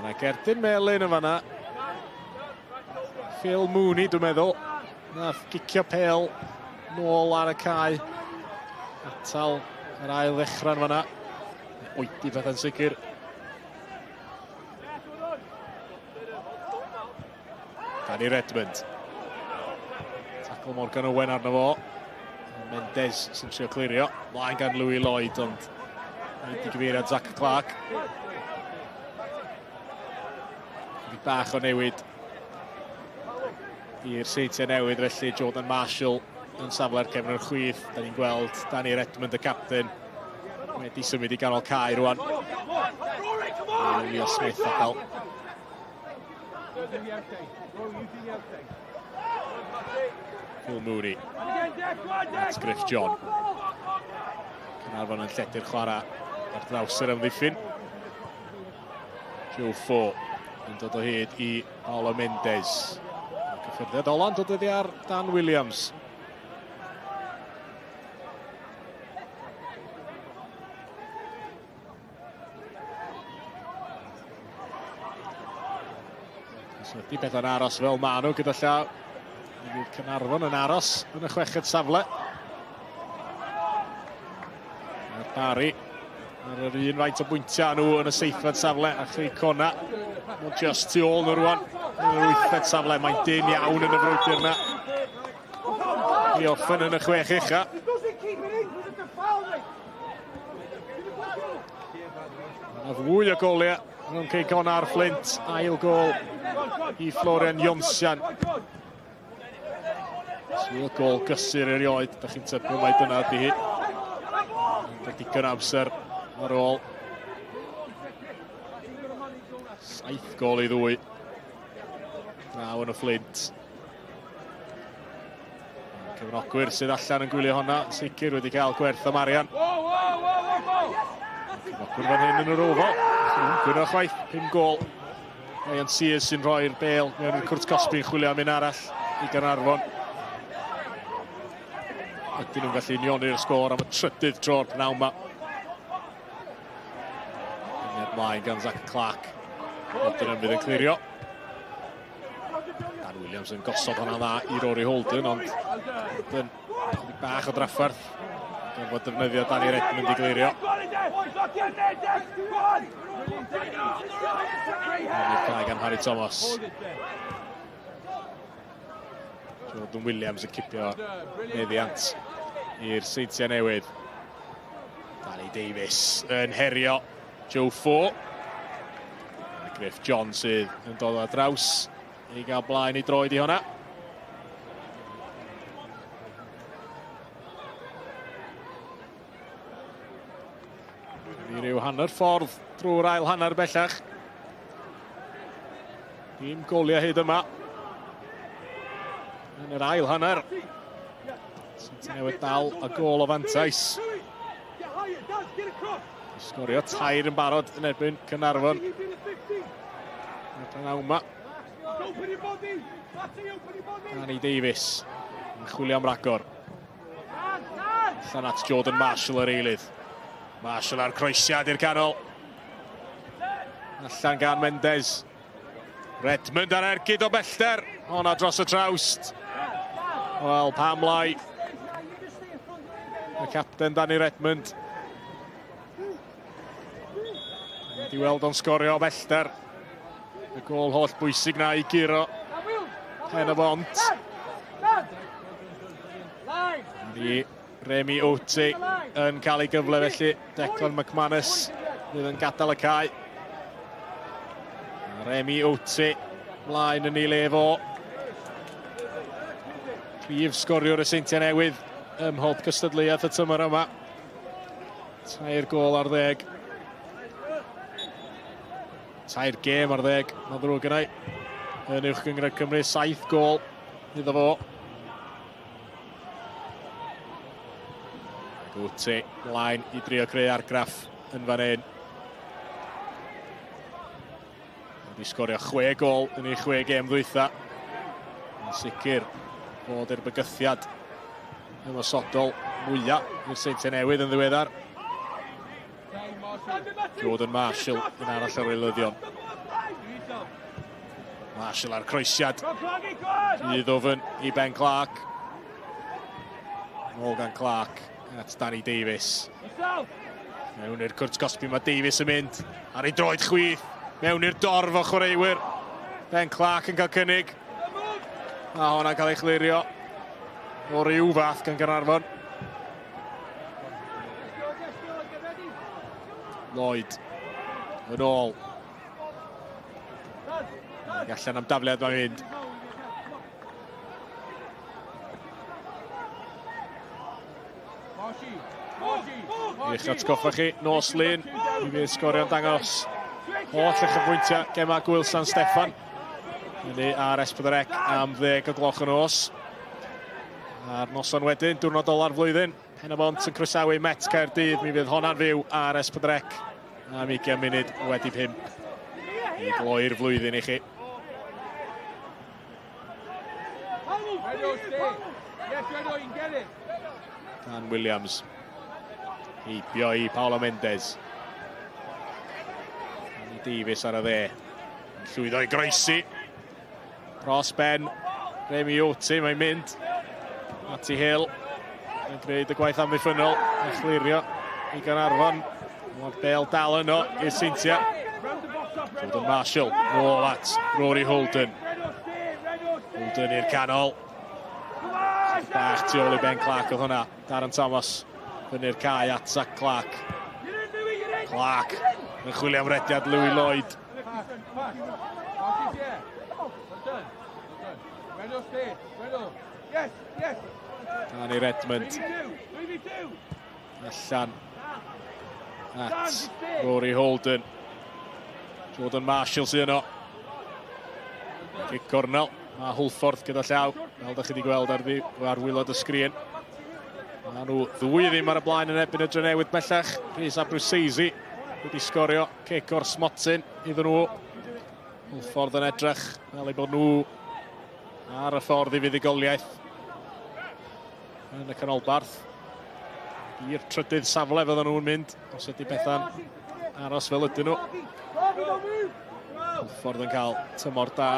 Yna Gerdyn Melyn yn fanna. Phil Mooney, dwi'n meddwl. Nath gicio pêl nôl ar y cae. Atal yr ail ddechrau'n fanna. Oedi beth yn sicr. Danny Redmond. Tackle Morgan Owen arno fo. Mendes sy'n trio clirio. Mlaen gan Louis Lloyd, ond wedi gyfeiriad Zach Clark. Bach o newid i'r Seintiau Newydd, felly Jordan Marshall yn safle'r cefn yr chwith. Da ni'n gweld Danny Redmond, y capten, wedi symud i ganol cae rwan. Leo Smith a cael. Phil Mooney. That's Griff John. Caernarfon yn lledu'r chwarae ar draws yr ymddiffyn. Joe Fo yn dod o hyd i Paolo Mendes. Cyffyrddiad ola'n dod iddi ar Dan Williams. Ydy beth yn aros fel ma' nhw gyda llaw. Bydd Caernarfon yn aros yn y chweched safle. Mae'r Barry ar yr un faint o bwyntiau nhw yn y seithfed safle a chreu cona. Mae'n just tu ôl nhw rwan yn yr wythfed safle. Mae'n dyn iawn yn y frwydr yna. I offen yn y chwech ucha. Mae fwy o goliau yn cei cona ar Flint. Ail gol i Florian Jonsian. Sy'n gol gysur erioed. Da chi'n tybio mai dyna ydi hi. Da digon amser ar ôl. 7 gol i ddwy. Naw yn y Flint. Cefnogwyr sydd allan yn gwylio honna. Sicr wedi cael gwerth am arian. Cefnogwyr fan hyn yn yr ofal. Gwyn o chwaith, 5 gol. Ian Sears sy'n rhoi'r bêl mewn i'r cwrt Cosby'n chwilio am un arall i Caernarfon. Ydyn nhw'n gallu unioni'r sgôr am y trydydd tro'r pnawn yma. Dyniad mlaen gan Zach Clark. Holden yn bydd yn clirio. Dan Williams yn gosod hwnna dda i Rory Holden, ond Holden bach o draffarth. Gan fod defnyddio Danny Redmond i glirio. I'r cae gan Harry Thomas. Jordan Williams yn cipio meddiant i'r Seintiau Newydd. Danny Davies yn herio Joe Fo. Griff John sydd yn dod ar draws i gael blaen i droed i hwnna. I ryw hanner ffordd drwy'r ail hanner bellach. Dim goliau hyd yma. Yn yr ail hanner. Seintiau Newydd dal a gol o fantais. Sgorio tair yn barod yn erbyn Caernarfon. Yn awma. Danny Davies yn chwilio am ragor. Allan at Jordan Marshall yr eilydd. Marshall ar croesiad i'r canol. Allan gan Mendes. Redmond ar ergyd o bellter. Honna dros y trawst. Wel, pam lai. Y capten Danny Redmond. Wedi weld o'n sgorio o bellter. Y gol holl bwysig na i giro pen y bont. Ni Remy Oti yn cael ei gyfle felly. Declan McManus fydd yn gadael y cae. Remy Oti mlaen yn ei lefo. Prif sgoriwr y Seintiau Newydd ym mhob cystadleuaeth y tymor yma. 3 gol ar 10. 3 gêm ar 10, mae'n ddrwg yna. Yn Uwch Gynghrair Cymru, 7 gol iddo fo. Oti mlaen i drio creu argraff yn fan hyn. Wedi sgorio 6 gol yn ei 6 gêm ddwytha. Yn sicr bod i'r bygythiad ymosodol mwyaf i'r Seintiau Newydd yn ddiweddar. Jordan Marshall yn arall yr aelyddion. Marshall ar croesiad. Bydd ofyn I Ben Clark. Nôl gan Clark at Danny Davies. Mewn i'r cwrt gosbi mae Davies yn mynd. Ar ei droed chwith. Mewn i'r dorf o chwaraewyr. Ben Clark yn cael cynnig. A hwnna'n cael ei chlirio. O'r Uwch gan Caernarfon. Lloyd. Yn ôl. Gallan am dafliad mae'n mynd. I'ch atgoffa chi, nos lun. I fydd sgorio'n dangos. Holl eich bwyntiau gema Dydd San Steffan. Hynny ar S4C am 10 o gloch yn nos. A'r noson wedyn, diwrnod ola'r flwyddyn. Penabont yn croesawu Met Caerdydd. Mi fydd honna'n fyw ar S4C am 20 munud wedi 5. I gloi'r flwyddyn I chi. Dan Williams. Heibio I Paolo Mendes. Davies ar y dde. Llwyddo I groesi. Dros Ben. Remi Oti mae'n mynd. Matty Hill. Yn gwneud y gwaith amddiffynol. Yn chlirio I Caernarfon. Mae'r bel dal yno i'r Seintiau. Holden Marshall. Nôl at Rory Holden. Holden i'r canol. Bach tu ôl I Ben Clark oedd hwnna. Darren Thomas. Fyny'r cae at Zach Clark. Clark. Yn chwilio am rediad Louis Lloyd. Dan i'r Edmund. Allan. At Rory Holden. Jordan Marshall sydd yno. Kick cornel. Mae Hwlffordd gyda llaw. Fel da chi wedi gweld ar wylod y sgrin. Mae nhw ddwy ddim ar y blaen yn erbyn y Drenewydd bellach. Rhys a Brwseisi wedi sgorio. Cic o'r smotyn iddyn nhw. Hwlffordd yn edrych fel ei bod nhw ar y ffordd I fuddugoliaeth. Yn y canolbarth. I'r trydydd safle fydden nhw'n mynd. Os ydy Bethan aros fel ydyn nhw. Hwlffordd yn cael tymor da.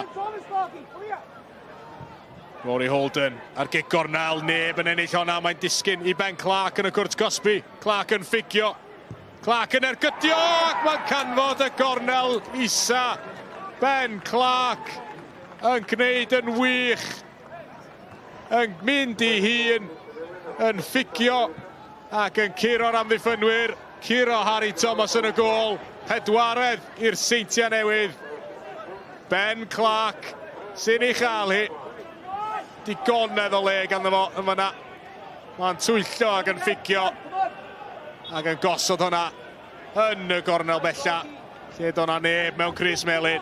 Rory Holden ar gig gornel, neb yn ennill honna, mae'n disgyn I Ben Clark yn y cwrt gosbi. Clark yn ffigio. Clark yn ergydio ac mae'n canfod y gornel isa. Ben Clark yn gwneud yn wych. Yn mynd I hun, yn ffigio ac yn curo'r amddiffynwyr. Curo Harry Thomas yn y gôl. Pedwaredd i'r Seintiau Newydd. Ben Clark sy'n ei chael hi. Digonedd o le ganddo fo yn fyna. Mae'n twyllo ac yn ffigio. Ac yn gosod hwnna yn y gornel bella. Lle do'na neb mewn crys melyn.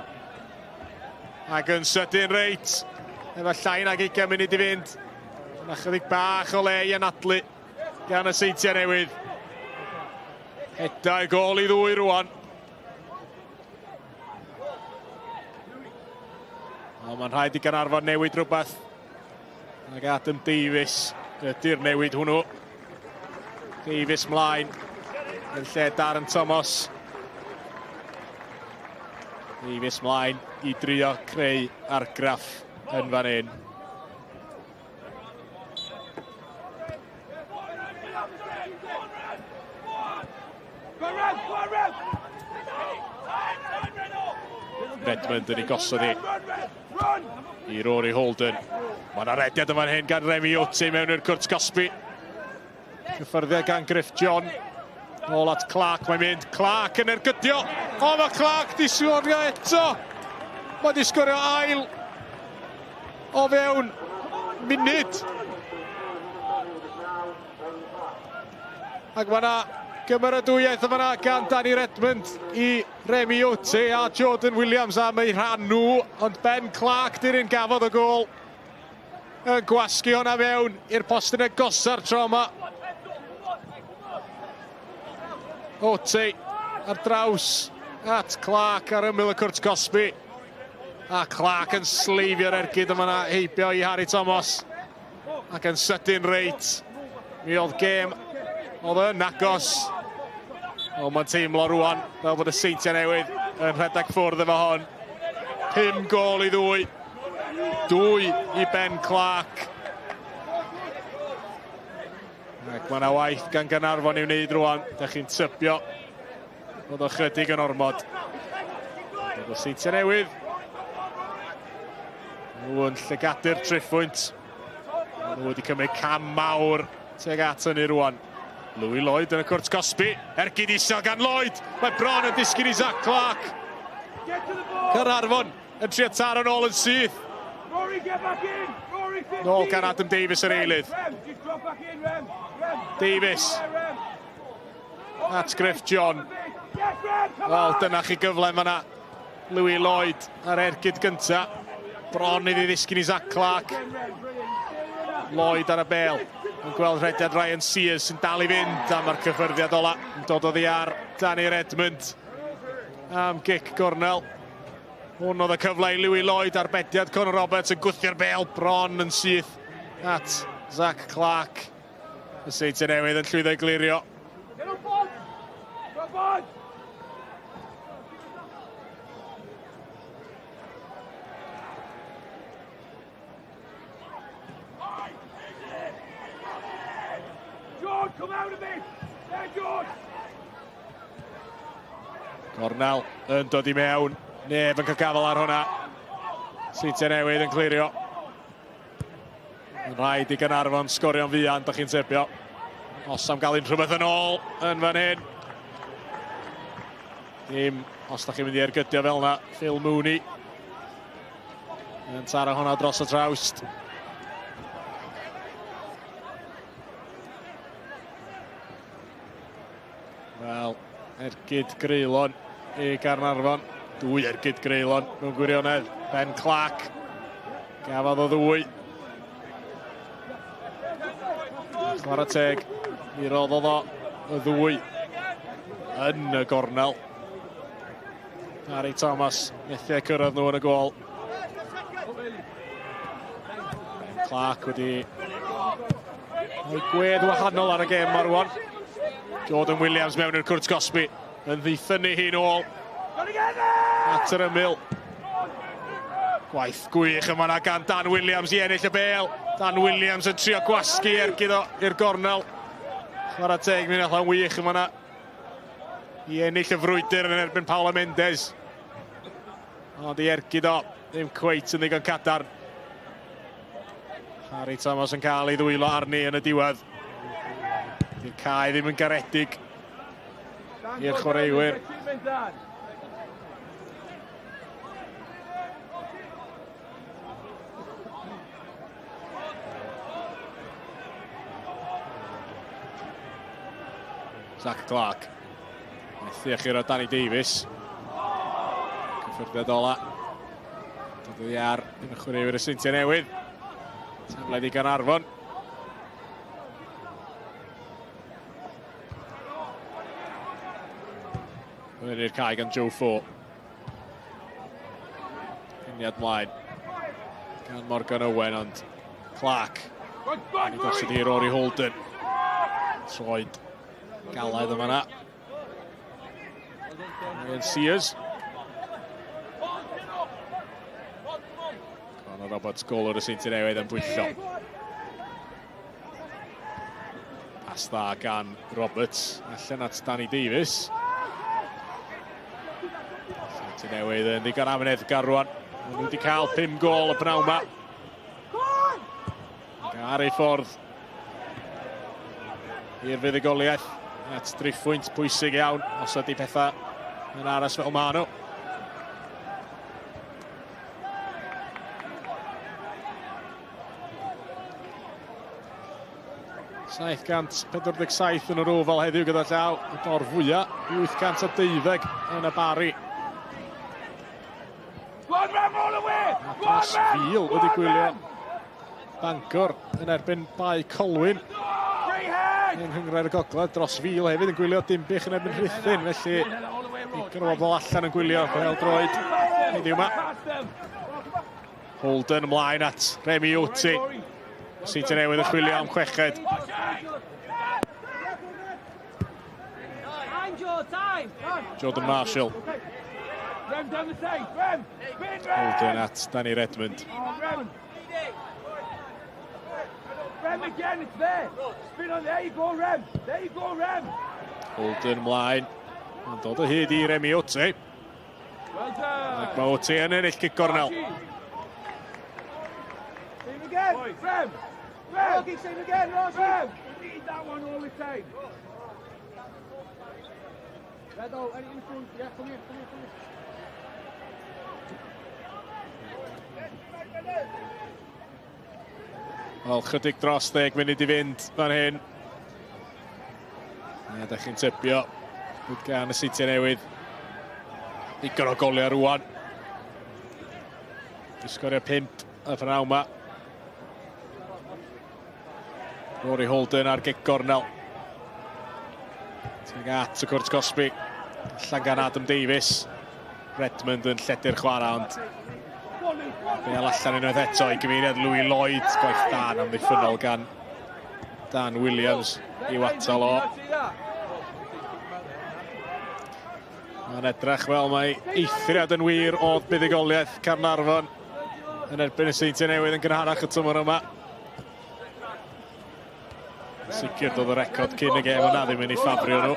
Ac yn sydyn reit. Efo llai nag 20 munud I fynd. Yna chydig bach o le I anadlu gan y Seintiau Newydd. Hedau gol I ddwy rwan. O, mae'n rhaid I Caernarfon newid rhywbeth. Ac Adam Davies ydy'r newid hwnnw. Davies mlaen. Yn lle Darren Thomas. Davies mlaen I drio creu argraff yn fan hyn. Redmond yn ei gosod I Rory Holden. Mae'n arediad yn fan hyn gan Remi Oti mewn i'r cwrt gosbi. Cyffyrddiad gan Griff John. Nôl at Clark mae'n mynd. Clark yn ergydio. O, mae Clark di sgorio eto. Mae di sgorio ail. O fewn munud. Ac mae'na gymeradwyaeth yn fan'na gan Danny Redmond I Remi Oti a Jordan Williams am eu rhan nhw. Ond Ben Clark di'r un gafodd y gol. Yn gwasgu hwnna mewn i'r postyn agosa'r tro yma. Oti ar draws at Clark ar ymyl y cwrt gosbi. A Clark yn sleifio'r ergyd yma heibio I Harry Thomas. Ac yn sydyn reit. Mi oedd gêm oedd yn agos. O, mae'n teimlo rwan fel bod y Seintiau Newydd yn rhedeg ffwrdd efo hon. 5 gol I ddwy. 2 I Ben Clark. Ac mae yna waith gan Caernarfon I wneud rwan. Da chi'n tybio bod o chydig yn ormod. Bod o Seintiau Newydd. Nhw yn llygadu'r triffwynt. Nhw wedi cymryd cam mawr teg at hynny rwan. Louis Lloyd yn y cwrt Cosby. Ergyd isel gan Lloyd. Mae bron yn disgyn I Zach Clark. Caernarfon yn trio taro nôl yn syth. Nôl gan Adam Davies yr eilydd. Davies. At Griff John. Wel, dyna chi gyfle fan'na. Louis Lloyd ar ergyd gynta. Bron iddi ddisgyn I Zach Clark. Lloyd ar y bêl. Yn gweld rhediad Ryan Sears sy'n dal I fynd am yr cyffyrddiad ola. Yn dod oddi ar Danny'r Edmund. Am gic gornel. Hwn oedd y cyfle I Louis Lloyd ar bediad Conor Roberts yn gwthio'r bêl bron yn syth at Zach Clark. Y Seintiau Newydd yn llwyddo I glirio. Cornel yn dod I mewn. Neb yn cael gafel ar hwnna. Seintiau Newydd yn clirio. Yn rhaid I Caernarfon sgorio'n fuan, da chi'n tybio. Os am gael unrhyw yn ôl yn fan hyn. Dim os da chi'n mynd I ergydio fel yna. Phil Mooney. Yn taro hwnna dros y trawst. Wel, ergyd greulon I Caernarfon. 2 ergyd greulon mewn gwirionedd. Ben Clark. Gafodd o 2. Chwarae teg. Mi roddodd o y 2 yn y gornel. Harry Thomas methiau cyrraedd nhw yn y gol. Ben Clark wedi gwedd wahanol ar y gêm ar rwan. Jordan Williams mewn i'r cwrt Cosby yn ddithynnu hi nôl at yr ymyl. Gwaith gwych yma na gan Dan Williams I ennill y bêl. Dan Williams yn trio gwasgu ergyd o i'r gornel. Chwarae teg mi'n allan wych yma na I ennill y frwydr yn erbyn Paolo Mendes. Ond I ergyd o ddim cweit yn ddigon cadarn. Harry Thomas yn cael ei ddwylo arni yn y diwedd. Di'r cae ddim yn garedig i'r chwaraewyr. Zach Clark. Methu achuro Danny Davies. Cyffyrddiad ola. Dod oddi ar yn y chwaraewyr y Seintiau Newydd. Tafledd I Caernarfon. Hwyr i'r cae gan Joe Fo. Cyniad mlaen. Gan Morgan Owen, ond Clark. Yn I gosod I Rory Holden. Troed galed yma na. Ryan Sears. Conor Roberts golwr y Seintiau Newydd yn bwyllo. Pas dda gan Roberts. Allan at Danny Davies. Seintiau Newydd yn ddigon amyneddgar rwan. Nhw wedi cael 5 gol y pnawn yma. Gar ei ffordd i'r fuddugoliaeth. At driffwynt pwysig iawn os ydy pethau yn aros fel maen nhw. £747 yn yr ofal heddiw gyda llaw. Y dor fwyaf, 812 yn y bari. A pas fil wedi gwylio Bangor yn erbyn Bai Colwyn. Yng Nghyngrair y Gogledd, dros fil hefyd yn gwylio Dimbych yn erbyn Rhuthun, felly digon o bobl allan yn gwylio PêL-DROED heddiw yma. Holden ymlaen at Remi Oti. Seintiau Newydd yn chwilio am chweched. Jordan Marshall. Holden at Danny Redmond. Rem again, it's there. Spin on, there you go, Rem. There you go, Rem. Holden ymlaen. Yn dod o hyd i Remi Oti. Well done. Ac mae Oti yn ennill cic gornel. Same again, Rem. Rem. Same again, Rem. We need that one all the time. Redo, anything in front. Yeah, come here, come here, come here. Wel, chydig dros 10 munud i fynd fan hyn. A da chi'n tybio bod gan y Seintiau Newydd digon o goliau rwan. Di sgorio 5 y ffynawn yma. Rory Holden ar gic gornel. Tuag at y cwrt Cosby. Allan gan Adam Davies. Redmond yn lledu'r chwarae, ond fe allan unwaith eto i gyfeiriad Louis Lloyd. Gwaith dan amddiffynol gan Dan Williams i'w atal o. Mae'n edrych fel mae eithriad yn wir oedd buddigoliaeth Caernarfon yn erbyn y Seintiau Newydd yn gynharach y tymor yma. Sicr doedd y record cyn y gêm yna ddim yn ei ffafrio nhw.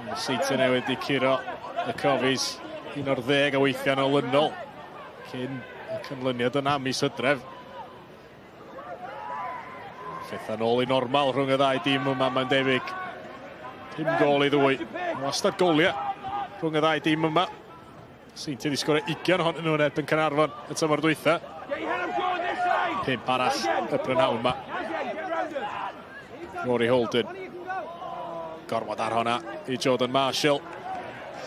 Y Seintiau Newydd wedi curo y Cofis 11 o weithiau'n olynol cyn y cynlyniad yn amis Hydref. Fethan ôl i normal rhwng y ddau dîm yma, mae'n debyg. 5 gol i ddwy. Wastad goliau rhwng y ddau dîm yma. Seintiau wedi sgorio 20 ohonyn nhw yn erbyn Caernarfon y tymor dwytha. 5 arall y prynhawn yma. Rory Holden. Gormod ar honna i Jordan Marshall.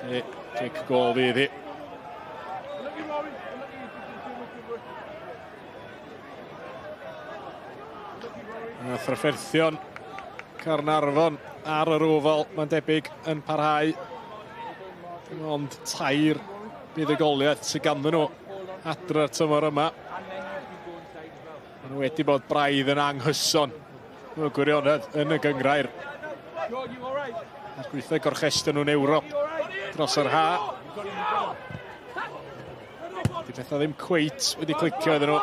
Lle cic gol fydd hi. A thrafferthion Caernarfon ar yr ofal, mae'n debyg yn parhau. Dim ond 2 buddigoliaeth sydd ganddyn nhw adre'r tymor yma. Maen nhw wedi bod braidd yn anghyson mewn gwirionedd yn y gynghrair. A'r gweithio gorchestyn nhw'n Ewrop dros yr ha. Di pethau ddim cweit wedi clicio iddyn nhw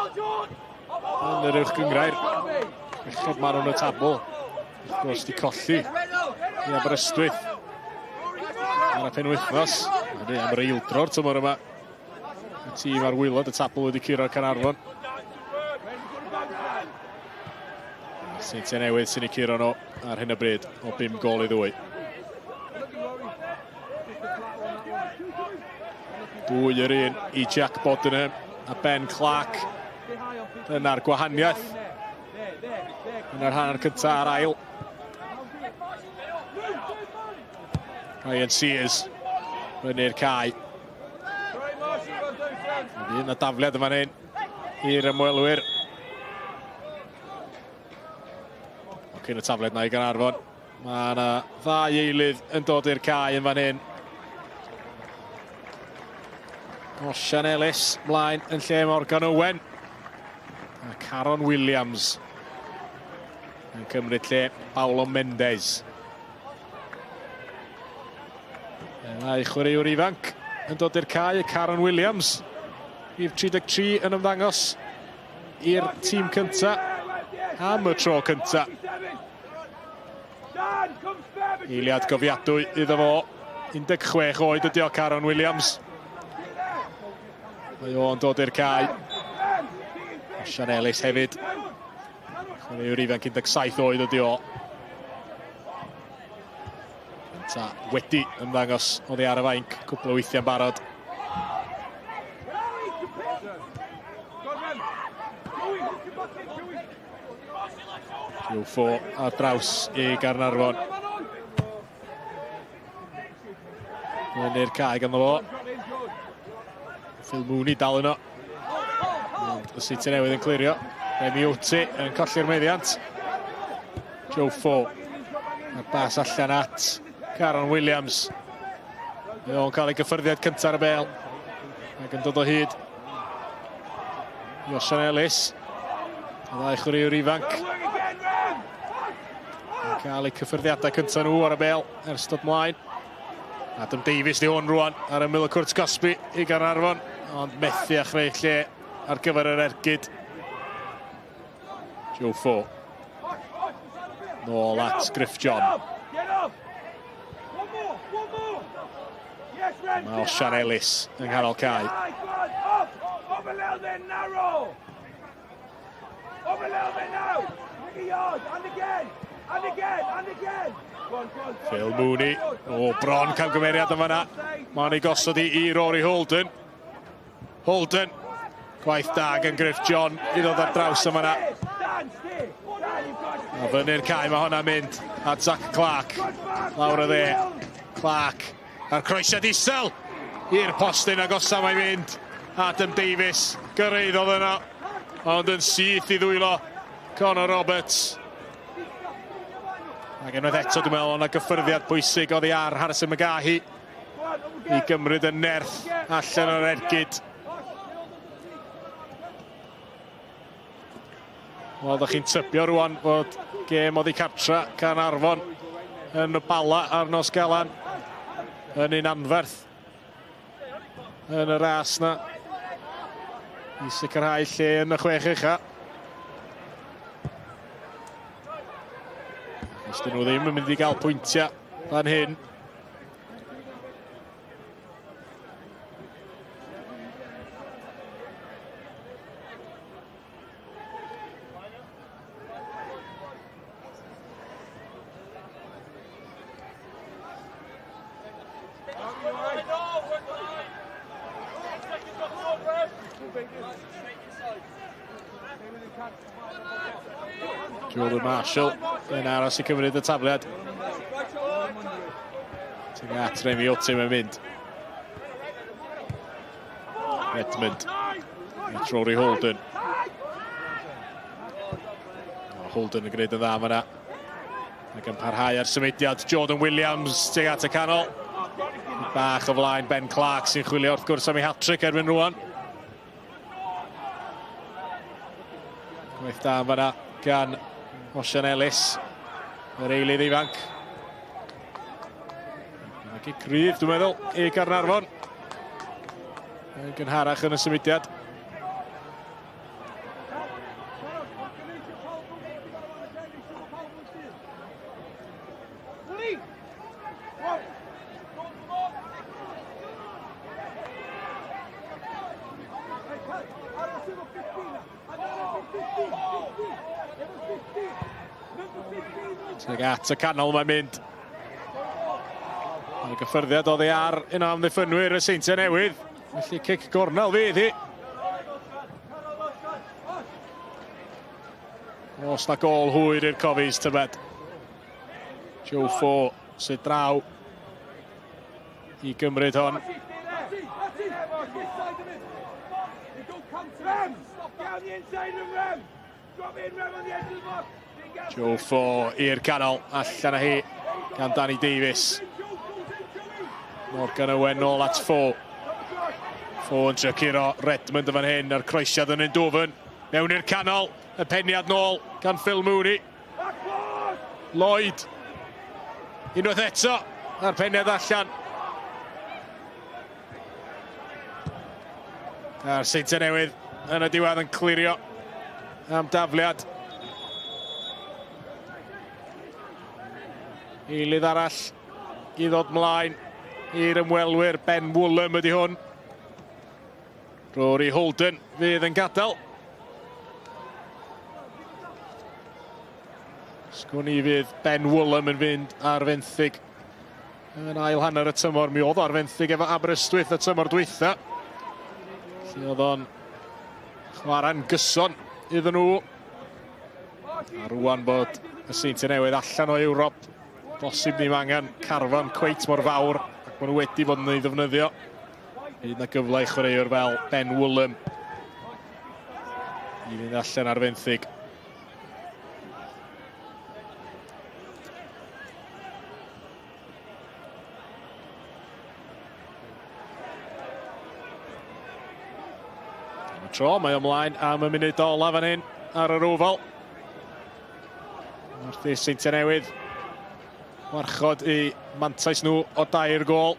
yn yr Uwch Gynghrair. Bechod maen nhw'n y tabl. Wrth gwrs di colli i Aberystwyth ar y penwythnos. Ydy am yr eildro'r tymor yma. Y tîm ar wylod y tabl wedi curo'r Caernarfon. Seintiau Newydd sy'n ei curo nhw ar hyn o bryd o 5 gol i ddwy. 2 yr 1 i Jack Bodenham a Ben Clark. Dyna'r gwahaniaeth yn yr hanner cyntaf ar ail. Ryan Sears fyny'r cae. Un o dafliad yma hyn i'r ymwelwyr. Cyn y tafliad na i Caernarfon. Mae yna 2 eilydd yn dod i'r cae yn fan hyn. Osian Ellis mlaen yn lle Morgan Owen. A Caron Williams yn cymryd lle Paulo Mendes. Mae chwaraewr ifanc yn dod i'r cae, y Caron Williams. I'r 33 yn ymddangos i'r tîm cynta am y tro cynta. Eiliad gofiadwy iddo fo. 16 oed ydi o Caron Williams. Mae o'n dod i'r cae. Osian Ellis hefyd. Chwaraewr ifanc 17 oed ydi o. Ta wedi ymddangos oddi ar y fainc cwpl o weithiau'n barod. Ewrop ar draws i Caernarfon. Yn i'r cae ganddo fo. Phil Mooney dal yno. Y Seintiau Newydd yn clirio. Remi Oti yn colli'r meddiant. Ewrop a'r bas allan at Caron Williams. Mae o'n cael ei gyffyrddiad cyntaf ar y bêl. Ac yn dod o hyd Osian Ellis. Y 2 chwaraewr ifanc. Yn cael eu cyffyrddiadau cyntaf nhw ar y bêl ers dod mlaen. Adam Davies di hwn rwan ar y Miller Cwrt Cosby I Caernarfon, ond methu a chreu lle ar gyfer yr ergyd. Joe Fo. Nôl at Griff John. Mae Osian Ellis yng nghanol cae. Up a little bit narrow. Up a little bit now. Make a yard. And again. And again. And again. Phil Mooney. O, bron camgymeriad yn fanna. Mae'n ei gosod I Rory Holden. Holden. Gwaith da gan Griff John I ddod ar draws yn fanna. A fyny'r cae mae hwnna'n mynd at Zach Clark. Lawr y dde. Clark. A'r croesiad isel i'r postyn agosa mae'n mynd. Adam Davies, gyrraedd oedd yna, ond yn syth I ddwylo Connor Roberts. Ac unwaith eto dwi'n meddwl o'na gyffyrddiad bwysig oddi ar Harrison McGahey I gymryd y nerth allan o'r ergyd. Wel, ddech chi'n tybio rwan fod gêm oddi cartra Caernarfon yn y bala ar nos galan yn un anferth yn y ras na I sicrhau lle yn y chwech uchaf. Os dyn nhw ddim yn mynd I gael pwyntiau fan hyn. Jordan Marshall yn aros I cymryd y tafliad. Ti'n at Remi Otim yn mynd. Redmond. At Rory Holden. Holden yn gwneud yn dda fyna. Ac yn parhau ar symudiad Jordan Williams tuag at y canol. Bach o flaen Ben Clark sy'n chwilio wrth gwrs am ei hat-trick erbyn rwan. Gwaith da yn fyna gan Osian Ellis, yr eilydd ifanc. Ac I gryf, dwi'n meddwl, I Caernarfon. Yn gynharach yn y symudiad. Tuag at y canol mae'n mynd. Yn y gyffyrddiad oddi ar un o amddiffynwyr y Seintiau Newydd. Felly cic gornel fydd hi. Os na gol hwyr i'r cofis tybed. Joe Fo sydd draw I gymryd hon. Joe Fo i'r canol, allan â hi gan Danny Davies. Morgan Owen nôl at Fo. Fo yn trio curo Redmond yn fan hyn, a'r croesiad yn Eindhoven. Mewn i'r canol, y peniad nôl gan Phil Mooney. Lloyd. Unwaith eto, a'r peniad allan. A'r Seintiau Newydd yn y diwedd yn clirio am dafliad. Eilydd arall I ddod mlaen i'r ymwelwyr Ben Woolham ydi hwn. Rory Holden fydd yn gadael. Sgwn I fydd Ben Woolham yn fynd ar fenthyg yn ail hanner y tymor. Mi oedd ar fenthyg efo Aberystwyth y tymor dwytha. Lle oedd o'n chwarae'n gyson iddyn nhw. A rwan bod y Seintiau Newydd allan o Ewrop. Bosib ni'n angen carfan cweit mor fawr ac maen nhw wedi bod yn ei ddefnyddio. Bydd na gyfle I chwaraewr fel Ben Woolham I fynd allan ar fenthyg. Am y tro, mae ymlaen am y munud ola fan hyn ar yr ofal. Wrth I Seintiau Newydd warchod I mantais nhw o 2 gol.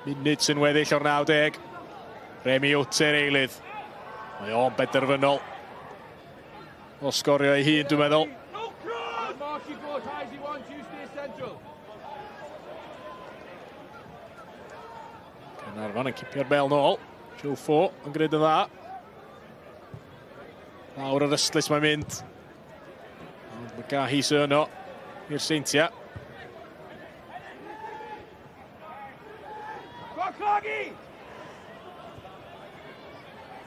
Munud sy'n weddill o'r 90. Remi Wtzer eilydd. Mae o'n benderfynol o sgorio ei hun, dwi'n meddwl. Caernarfon yn cipio'r bel nôl. Jofo yn gwneud yn dda. Lawr yr ystlys mae'n mynd. Mae gahi sy'n yno i'r Seintiau.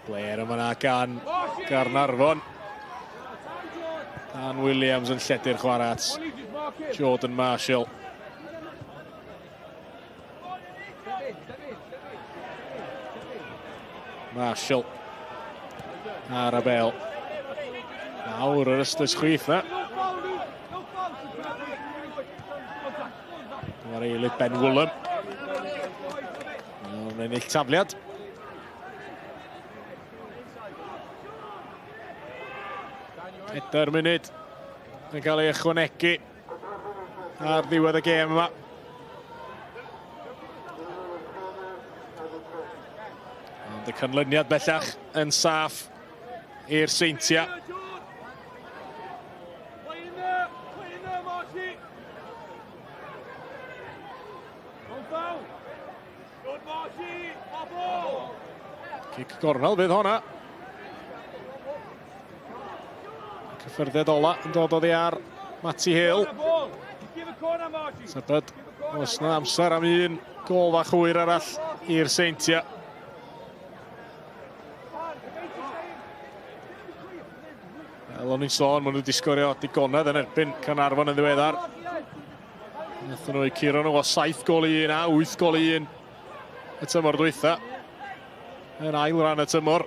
Blair yma na gan Caernarfon. Dan Williams yn lledu'r chwarae at Jordan Marshall. Marshall ar y bel. Nawr yr ystys chwith na. Dyma'r eilydd Ben Woolham. Yn ennill tafliad. Pedair munud yn cael ei ychwanegu ar ddiwedd y gêm yma. Ond y canlyniad bellach yn saff i'r Seintiau. Cic gornel fydd honna. Cyffyrddiad ola yn dod oddi ar Matty Hill. Sebyd, oes na amser am un gol fach hwyr arall i'r Seintiau. Fel o'n i'n sôn, maen nhw wedi sgorio digonedd yn erbyn Caernarfon yn ddiweddar. Nathon nhw eu curo nhw o 7 gol i 1 a 8 gol i 1 y tymor dwytha. Yn ail ran y tymor.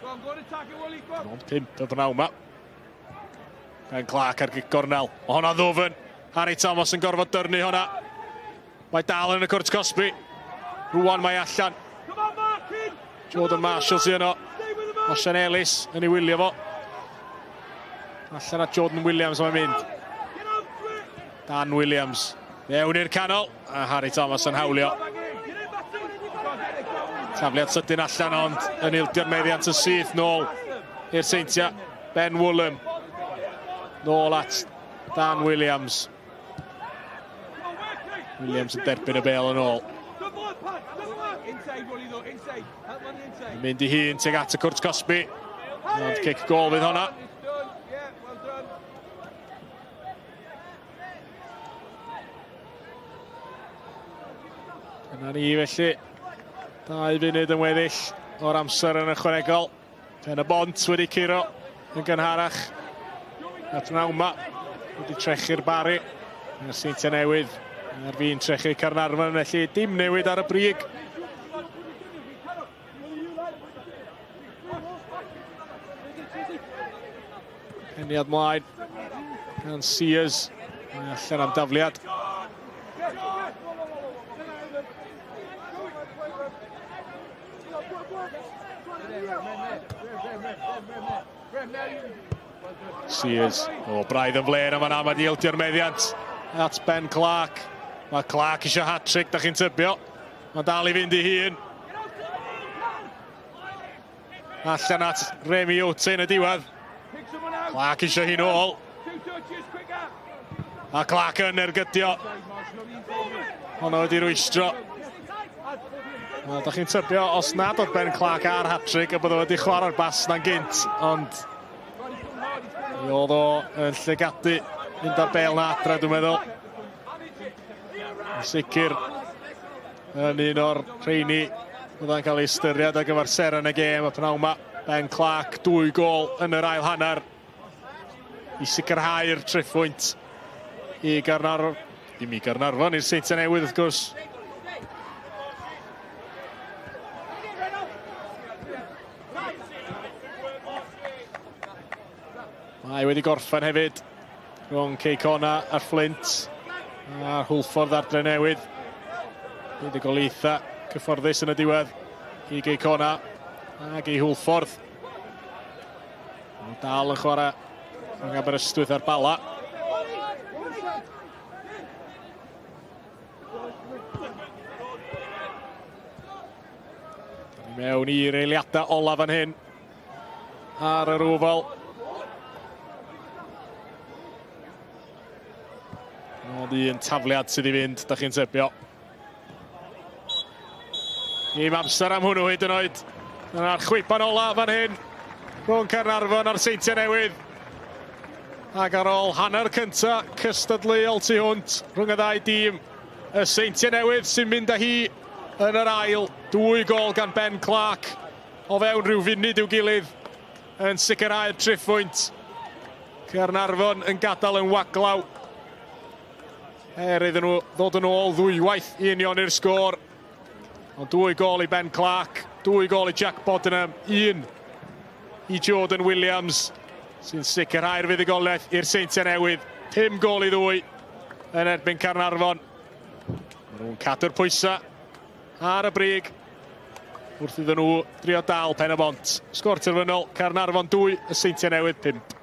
Ond 5 y bnawn yma. Ben Clark ar gic gornel. O honna ddwfn. Harry Thomas yn gorfod dyrnu honna. Mae dal yn y cwrt Cosby. Rwan mae allan. Jordan Marshall sy'n yno. Osian Ellis yn ei wylio fo. Allan at Jordan Williams mae'n mynd. Dan Williams. Mewn i'r canol. A Harry Thomas yn hawlio. Tafliad sydyn allan ond yn ildio'r meddiant yn syth nôl i'r Seintiau. Ben Woolham. Nôl at Dan Williams. Williams yn derbyn y bel yn ôl. Yn mynd i hun teg at y cwrt Cosby. Ond cic gol fydd honna. Yna ni felly. 2 funud yn weddill o'r amser yn ychwanegol. Pen y bont wedi curo yn gynharach. At naw yma wedi trechu'r bari. Yr Seintiau Newydd ar fi'n trechu Caernarfon, felly dim newid ar y brig. Penniad mlaen gan Sears. Mae allan am dafliad. Sears, o braidd yn fler yma na, mae di ildio'r meddiant at Ben Clark. Mae Clark eisiau hat-trick, da chi'n tybio. Mae dal i fynd i hun. Allan at Remi Wtzer yn y diwedd. Clark eisiau hi nôl. A Clark yn ergydio. Hwnnw wedi rwystro. Wel, da chi'n tybio, os nad oedd Ben Clark ar hat-trick, a bod o wedi chwarae'r bas na'n gynt, ond mi oedd o yn llygadu mynd ar bel na adra, dwi'n meddwl. Yn sicr yn un o'r rheini byddai'n cael ei ystyried ar gyfer seren y gêm. A pnawn yma, Ben Clark 2 gol yn yr ail hanner i sicrhau'r triffwynt i Caernarfon. Dim i Caernarfon, i'r Seintiau Newydd wrth gwrs. Mae wedi gorffen hefyd rhwng Ceicona a'r Flint a Hwlffordd ar Dre Newydd. Bydd y golaetha cyfforddus yn y diwedd i Ceicona ac i Hwlffordd. Dal yn chwarae rhwng Aberystwyth a'r Bala. Mewn i'r eiliadau ola fan hyn. Ar yr ofal. Nod un tafliad sydd i fynd, da chi'n tybio. Dim amser am hwnnw hyd yn oed. Dyna'r chwipan ola fan hyn. Rhwng Caernarfon a'r Seintiau Newydd. Ac ar ôl hanner cynta, cystadleuol tu hwnt rhwng y ddau dîm. Y Seintiau Newydd sy'n mynd â hi yn yr ail. 2 gol gan Ben Clark. O fewn rhyw funud i'w gilydd. Yn sicrhau'r triffwynt. Caernarfon yn gadael yn waglaw. Iddyn nhw ddod yn ôl ddwywaith i union i'r sgôr. Ond 2 gol i Ben Clark. 2 gol i Jack Bodenham. 1 i Jordan Williams. Sy'n sicrhau'r fuddugoliaeth i'r Seintiau Newydd. 5 gol i 2 yn erbyn Caernarfon. Maen nhw'n cadw'r pwysa ar y brig wrth iddyn nhw drio dal pen y bont. Sgôr terfynol, Caernarfon 2, y Seintiau Newydd 5.